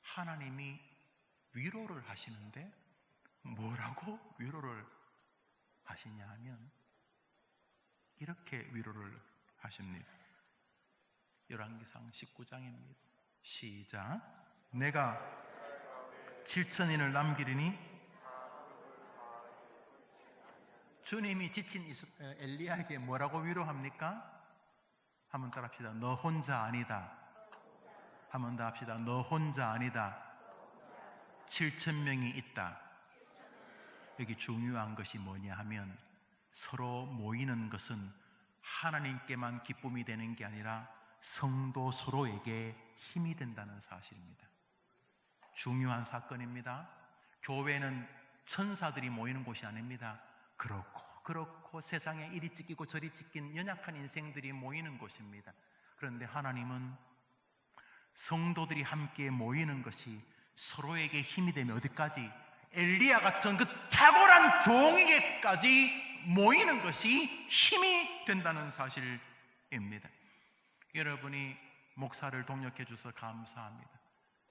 하나님이 위로를 하시는데 뭐라고 위로를 하시냐 하면 이렇게 위로를 하십니다. 열왕기상 19장입니다. 시작. 내가 7,000인을 남기리니 주님이 지친 엘리야에게 뭐라고 위로합니까? 한번 따라합시다. 너 혼자 아니다. 한번 더 합시다. 너 혼자 아니다. 7,000명이 있다. 여기 중요한 것이 뭐냐 하면 서로 모이는 것은 하나님께만 기쁨이 되는 게 아니라 성도 서로에게 힘이 된다는 사실입니다. 중요한 사건입니다. 교회는 천사들이 모이는 곳이 아닙니다. 그렇고 세상에 이리 찢기고 저리 찢긴 연약한 인생들이 모이는 곳입니다. 그런데 하나님은 성도들이 함께 모이는 것이 서로에게 힘이 되면 어디까지? 엘리야 같은 그 탁월한 종에게까지 모이는 것이 힘이 된다는 사실 때문입니다. 여러분이 목사를 동역해 주셔서 감사합니다.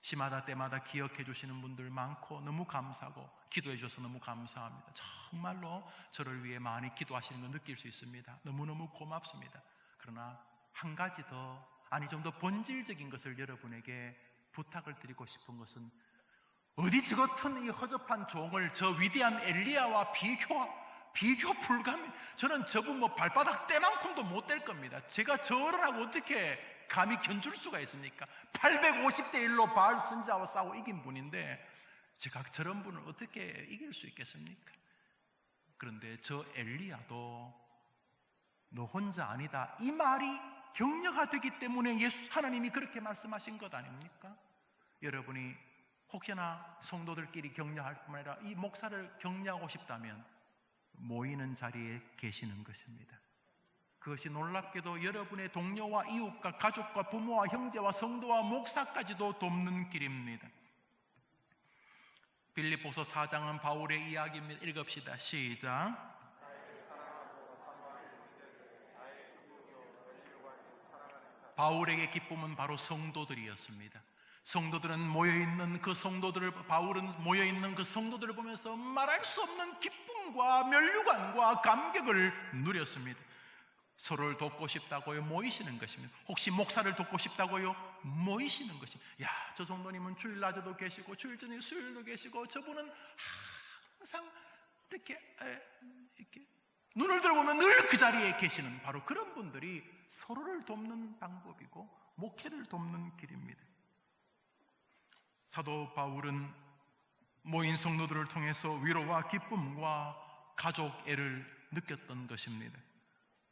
시마다 때마다 기억해 주시는 분들 많고 너무 감사하고 기도해 주셔서 너무 감사합니다. 정말로 저를 위해 많이 기도하시는 걸 느낄 수 있습니다. 너무너무 고맙습니다. 그러나 한 가지 더, 아니 좀 더 본질적인 것을 여러분에게 부탁을 드리고 싶은 것은, 어디 저 같은 이 허접한 종을 저 위대한 엘리야와 비교 불가능. 저는 저분 발바닥 때만큼도 못 될 겁니다. 제가 저를 하고 어떻게 감히 견줄 수가 있습니까? 850대 1로 바알 선지자와 싸워 이긴 분인데 제가 저런 분을 어떻게 이길 수 있겠습니까? 그런데 저 엘리야도 너 혼자 아니다, 이 말이 격려가 되기 때문에 하나님이 그렇게 말씀하신 것 아닙니까? 여러분이 혹여나 성도들끼리 격려할 뿐만 아니라 이 목사를 격려하고 싶다면 모이는 자리에 계시는 것입니다. 그것이 놀랍게도 여러분의 동료와 이웃과 가족과 부모와 형제와 성도와 목사까지도 돕는 길입니다. 빌립보서 4장은 바울의 이야기입니다. 읽읍시다. 시작. 바울에게 기쁨은 바로 성도들이었습니다. 성도들은 모여있는 그 성도들을, 바울은 모여있는 그 성도들을 보면서 말할 수 없는 기쁨과 면류관과 감격을 누렸습니다. 서로를 돕고 싶다고요? 모이시는 것입니다. 혹시 목사를 돕고 싶다고요? 모이시는 것입니다. 야, 저 성도님은 주일 낮에도 계시고 주일 전에 수요일도 계시고 저분은 항상 이렇게 눈을 들어보면 늘 그 자리에 계시는, 바로 그런 분들이 서로를 돕는 방법이고 목회를 돕는 길입니다. 사도 바울은 모인 성도들을 통해서 위로와 기쁨과 가족애를 느꼈던 것입니다.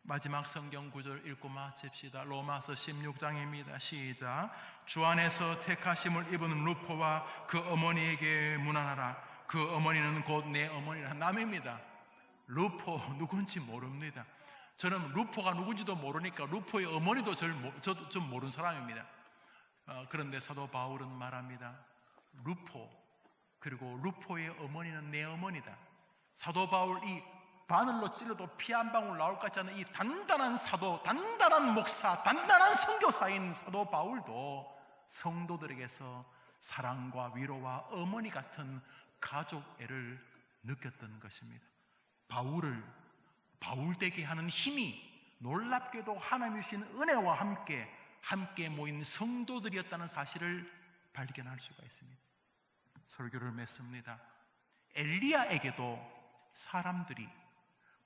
마지막 성경 구절 읽고 마칩시다. 로마서 16장입니다. 시작. 주 안에서 택하심을 입은 루포와 그 어머니에게 문안하라. 그 어머니는 곧 내 어머니라. 남입니다. 루포 누군지 모릅니다. 저는 루포가 누군지도 모르니까 루포의 어머니도 좀 모르는 사람입니다. 그런데 사도 바울은 말합니다. 루포, 그리고 루포의 어머니는 내 어머니다. 사도 바울, 이 바늘로 찔러도 피 한 방울 나올 것 같지 않은 이 단단한 사도, 단단한 목사, 단단한 선교사인 사도 바울도 성도들에게서 사랑과 위로와 어머니 같은 가족애를 느꼈던 것입니다. 바울을 바울되게 하는 힘이 놀랍게도 하나님이 주신 은혜와 함께 모인 성도들이었다는 사실을 발견할 수가 있습니다. 설교를 맺습니다. 엘리야에게도 사람들이,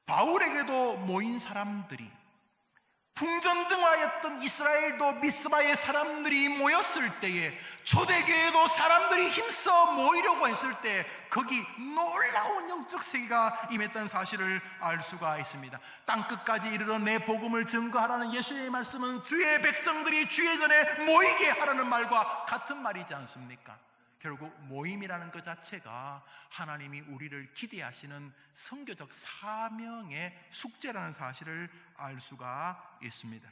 바울에게도 모인 사람들이, 풍전등화였던 이스라엘도 미스바의 사람들이 모였을 때에, 초대교회도 사람들이 힘써 모이려고 했을 때 거기 놀라운 영적 세계가 임했다는 사실을 알 수가 있습니다. 땅끝까지 이르러 내 복음을 증거하라는 예수님의 말씀은 주의 백성들이 주의 전에 모이게 하라는 말과 같은 말이지 않습니까? 결국 모임이라는 것 자체가 하나님이 우리를 기대하시는 선교적 사명의 숙제라는 사실을 알 수가 있습니다.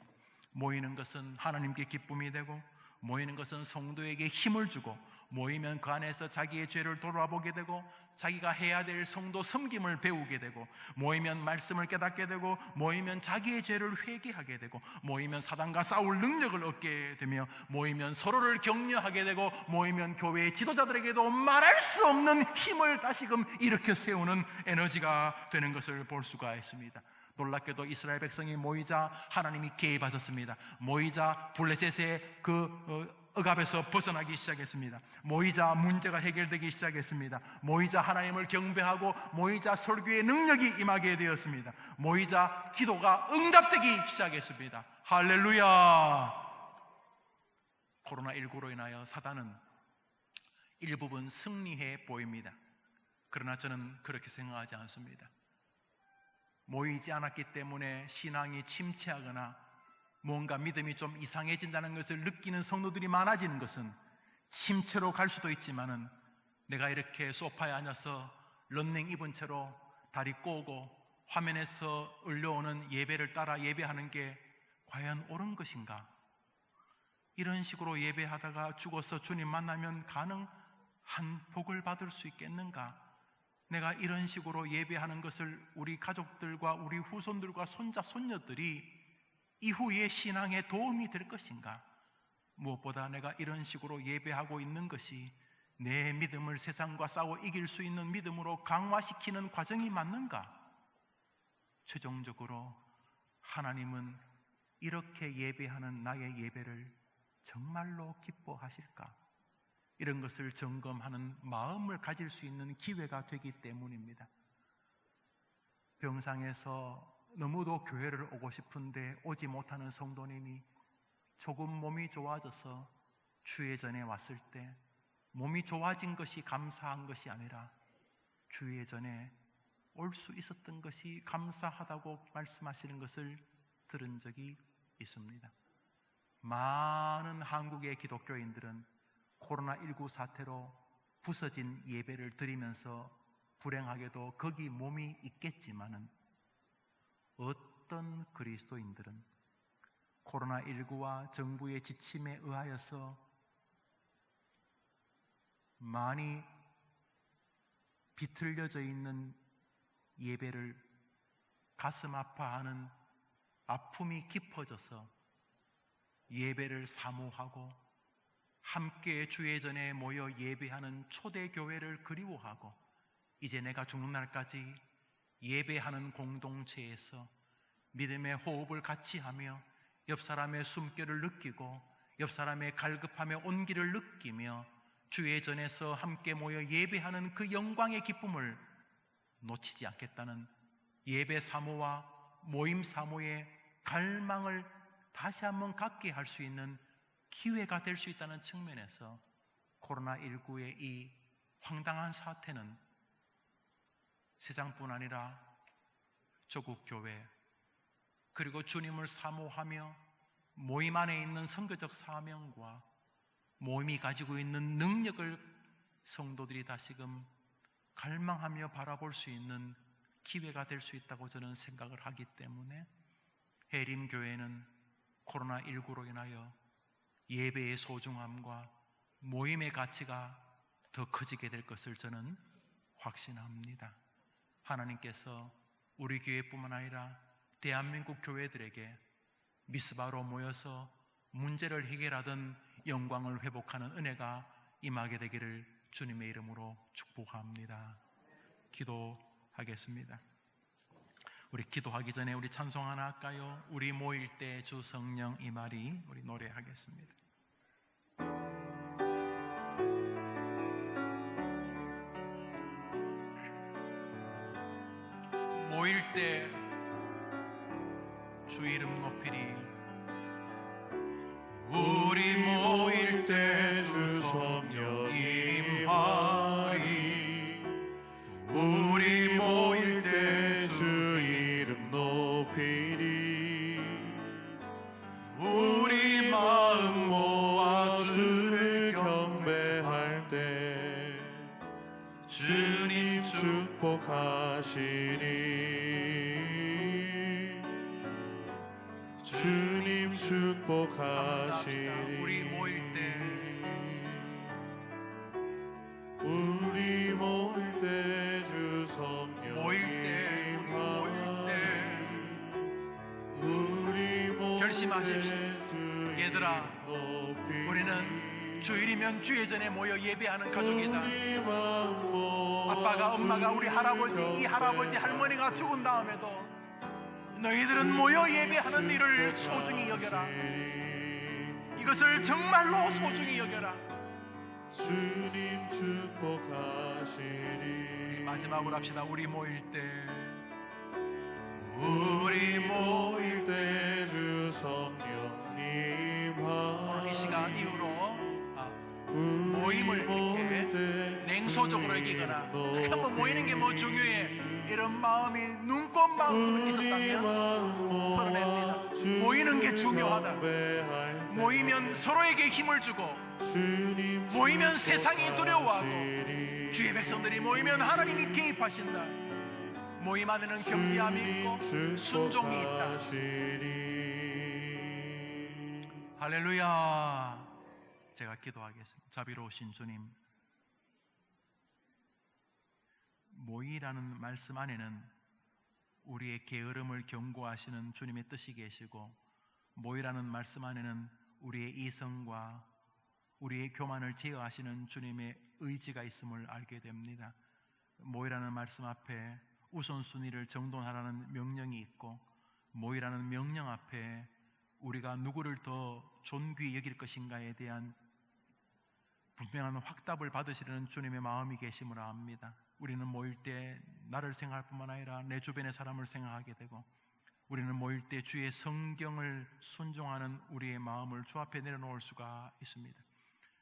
모이는 것은 하나님께 기쁨이 되고, 모이는 것은 성도에게 힘을 주고, 모이면 그 안에서 자기의 죄를 돌아보게 되고 자기가 해야 될 성도 섬김을 배우게 되고, 모이면 말씀을 깨닫게 되고, 모이면 자기의 죄를 회개하게 되고, 모이면 사단과 싸울 능력을 얻게 되며, 모이면 서로를 격려하게 되고, 모이면 교회의 지도자들에게도 말할 수 없는 힘을 다시금 일으켜 세우는 에너지가 되는 것을 볼 수가 있습니다. 놀랍게도 이스라엘 백성이 모이자 하나님이 개입하셨습니다. 모이자 블레셋의 억압에서 벗어나기 시작했습니다. 모이자 문제가 해결되기 시작했습니다. 모이자 하나님을 경배하고, 모이자 설교의 능력이 임하게 되었습니다. 모이자 기도가 응답되기 시작했습니다. 할렐루야. 코로나19로 인하여 사단은 일부분 승리해 보입니다. 그러나 저는 그렇게 생각하지 않습니다. 모이지 않았기 때문에 신앙이 침체하거나 뭔가 믿음이 좀 이상해진다는 것을 느끼는 성도들이 많아지는 것은 침체로 갈 수도 있지만은, 내가 이렇게 소파에 앉아서 런닝 입은 채로 다리 꼬고 화면에서 울려오는 예배를 따라 예배하는 게 과연 옳은 것인가? 이런 식으로 예배하다가 죽어서 주님 만나면 가능한 복을 받을 수 있겠는가? 내가 이런 식으로 예배하는 것을 우리 가족들과 우리 후손들과 손자, 손녀들이 이후의 신앙에 도움이 될 것인가? 무엇보다 내가 이런 식으로 예배하고 있는 것이 내 믿음을 세상과 싸워 이길 수 있는 믿음으로 강화시키는 과정이 맞는가? 최종적으로 하나님은 이렇게 예배하는 나의 예배를 정말로 기뻐하실까? 이런 것을 점검하는 마음을 가질 수 있는 기회가 되기 때문입니다. 병상에서 너무도 교회를 오고 싶은데 오지 못하는 성도님이 조금 몸이 좋아져서 주예전에 왔을 때 몸이 좋아진 것이 감사한 것이 아니라 주예전에 올 수 있었던 것이 감사하다고 말씀하시는 것을 들은 적이 있습니다. 많은 한국의 기독교인들은 코로나19 사태로 부서진 예배를 드리면서 불행하게도 거기 몸이 있겠지만은 어떤 그리스도인들은 코로나19와 정부의 지침에 의하여서 많이 비틀려져 있는 예배를 가슴 아파하는 아픔이 깊어져서 예배를 사모하고 함께 주예전에 모여 예배하는 초대교회를 그리워하고 이제 내가 죽는 날까지 예배하는 공동체에서 믿음의 호흡을 같이 하며 옆 사람의 숨결을 느끼고 옆 사람의 갈급함의 온기를 느끼며 주예전에서 함께 모여 예배하는 그 영광의 기쁨을 놓치지 않겠다는 예배 사모와 모임 사모의 갈망을 다시 한번 갖게 할 수 있는 기회가 될 수 있다는 측면에서 코로나19의 이 황당한 사태는 세상뿐 아니라 조국 교회 그리고 주님을 사모하며 모임 안에 있는 선교적 사명과 모임이 가지고 있는 능력을 성도들이 다시금 갈망하며 바라볼 수 있는 기회가 될 수 있다고 저는 생각을 하기 때문에 해림교회는 코로나19로 인하여 예배의 소중함과 모임의 가치가 더 커지게 될 것을 저는 확신합니다. 하나님께서 우리 교회뿐만 아니라 대한민국 교회들에게 미스바로 모여서 문제를 해결하던 영광을 회복하는 은혜가 임하게 되기를 주님의 이름으로 축복합니다. 기도하겠습니다. 우리 기도하기 전에 우리 찬송 하나 할까요? 우리 모일 때 주 성령 이 말이 우리 노래하겠습니다. 모일 때 주 이름 높이리. 우리 모일 때 주 성령 임하리. 우리 모일 때 주 이름 높이리. 우리 마음 모아 주를 경배할 때 주님 축복하시리. 주님 축복하시리. 우리 모일 때 우리 모일 때 주 성령 모일 때 우리 모일 때 결심하십시오. 얘들아, 우리는 주일이면 주예전에 모여 예배하는 가족이다. 아빠가 엄마가 우리 할아버지 이 할아버지 할머니가 죽은 다음에도 너희들은 모여 예배하는 일을 소중히 여겨라. 이것을 정말로 소중히 여겨라. 주님 축복하시리. 마지막으로 합시다. 우리 모일 때 주 성령님 이 시간 이후로 모임을 이렇게 냉소적으로 여기거나 한번 모이는 게 뭐 중요해 이런 마음이 눈꽃만큼 있었다면 털어냅니다. 모이는 게 중요하다. 모이면 서로에게 힘을 주고 모이면 세상이 두려워하고 주의 백성들이 모이면 하나님이 개입하신다. 모임 안에는 겸비함이 있고 순종이 있다. 할렐루야. 제가 기도하겠습니다. 자비로우신 주님, 모이라는 말씀 안에는 우리의 게으름을 경고하시는 주님의 뜻이 계시고 모이라는 말씀 안에는 우리의 이성과 우리의 교만을 제어하시는 주님의 의지가 있음을 알게 됩니다. 모이라는 말씀 앞에 우선순위를 정돈하라는 명령이 있고, 모이라는 명령 앞에 우리가 누구를 더 존귀히 여길 것인가에 대한 분명한 확답을 받으시려는 주님의 마음이 계심을 압니다. 우리는 모일 때 나를 생각할 뿐만 아니라 내 주변의 사람을 생각하게 되고, 우리는 모일 때 주의 성경을 순종하는 우리의 마음을 주 앞에 내려놓을 수가 있습니다.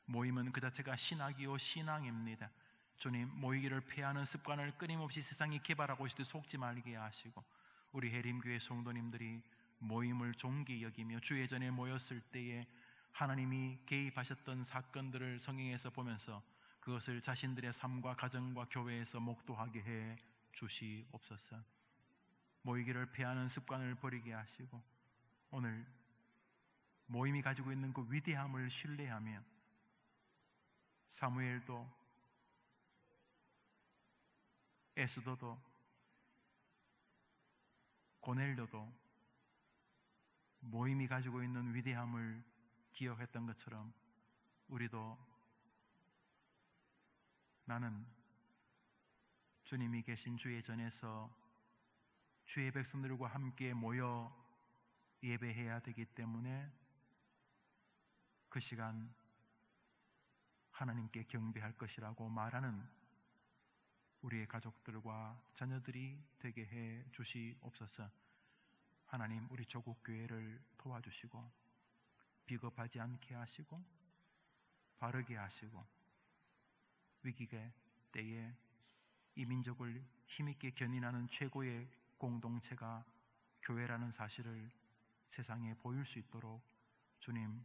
모임은 그 자체가 신학이요 신앙입니다. 주님, 모이기를 피하는 습관을 끊임없이 세상이 개발하고 있을 때 속지 말게 하시고, 우리 해림교회 성도님들이 모임을 존귀히 여기며 주의 전에 모였을 때에 하나님이 개입하셨던 사건들을 성경에서 보면서 그것을 자신들의 삶과 가정과 교회에서 목도하게 해 주시옵소서. 모이기를 피하는 습관을 버리게 하시고, 오늘 모임이 가지고 있는 그 위대함을 신뢰하며 사무엘도 에스더도 고넬료도 모임이 가지고 있는 위대함을 기억했던 것처럼, 우리도 나는 주님이 계신 주의 전에서 주의 백성들과 함께 모여 예배해야 되기 때문에 그 시간 하나님께 경배할 것이라고 말하는 우리의 가족들과 자녀들이 되게 해 주시옵소서. 하나님, 우리 조국 교회를 도와주시고 비겁하지 않게 하시고 바르게 하시고, 위기의 때에 이 민족을 힘있게 견인하는 최고의 공동체가 교회라는 사실을 세상에 보일 수 있도록 주님,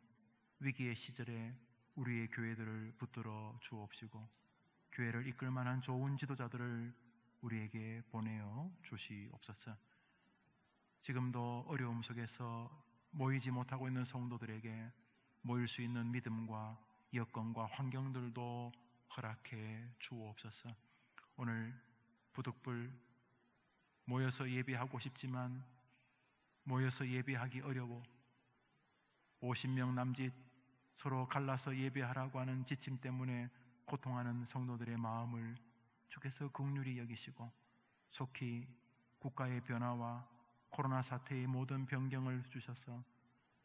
위기의 시절에 우리의 교회들을 붙들어 주옵시고 교회를 이끌 만한 좋은 지도자들을 우리에게 보내어 주시옵소서. 지금도 어려움 속에서 모이지 못하고 있는 성도들에게 모일 수 있는 믿음과 여건과 환경들도 허락해 주옵소서. 오늘 부득불 모여서 예배하고 싶지만 모여서 예배하기 어려워 50명 남짓 서로 갈라서 예배하라고 하는 지침 때문에 고통하는 성도들의 마음을 주께서 긍휼히 여기시고, 속히 국가의 변화와 코로나 사태의 모든 변경을 주셔서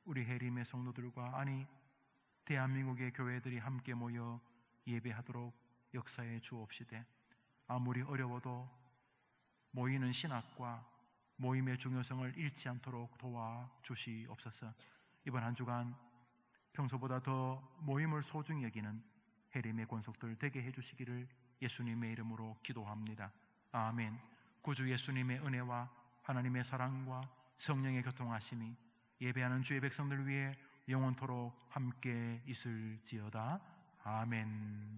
우리 해림의 성도들과, 아니 대한민국의 교회들이 함께 모여 예배하도록 역사해 주옵시되, 아무리 어려워도 모이는 신학과 모임의 중요성을 잃지 않도록 도와주시옵소서. 이번 한 주간 평소보다 더 모임을 소중히 여기는 해림의 권속들 되게 해주시기를 예수님의 이름으로 기도합니다. 아멘. 구주 예수님의 은혜와 하나님의 사랑과 성령의 교통하심이 예배하는 주의 백성들 위해 영원토록 함께 있을지어다. 아멘.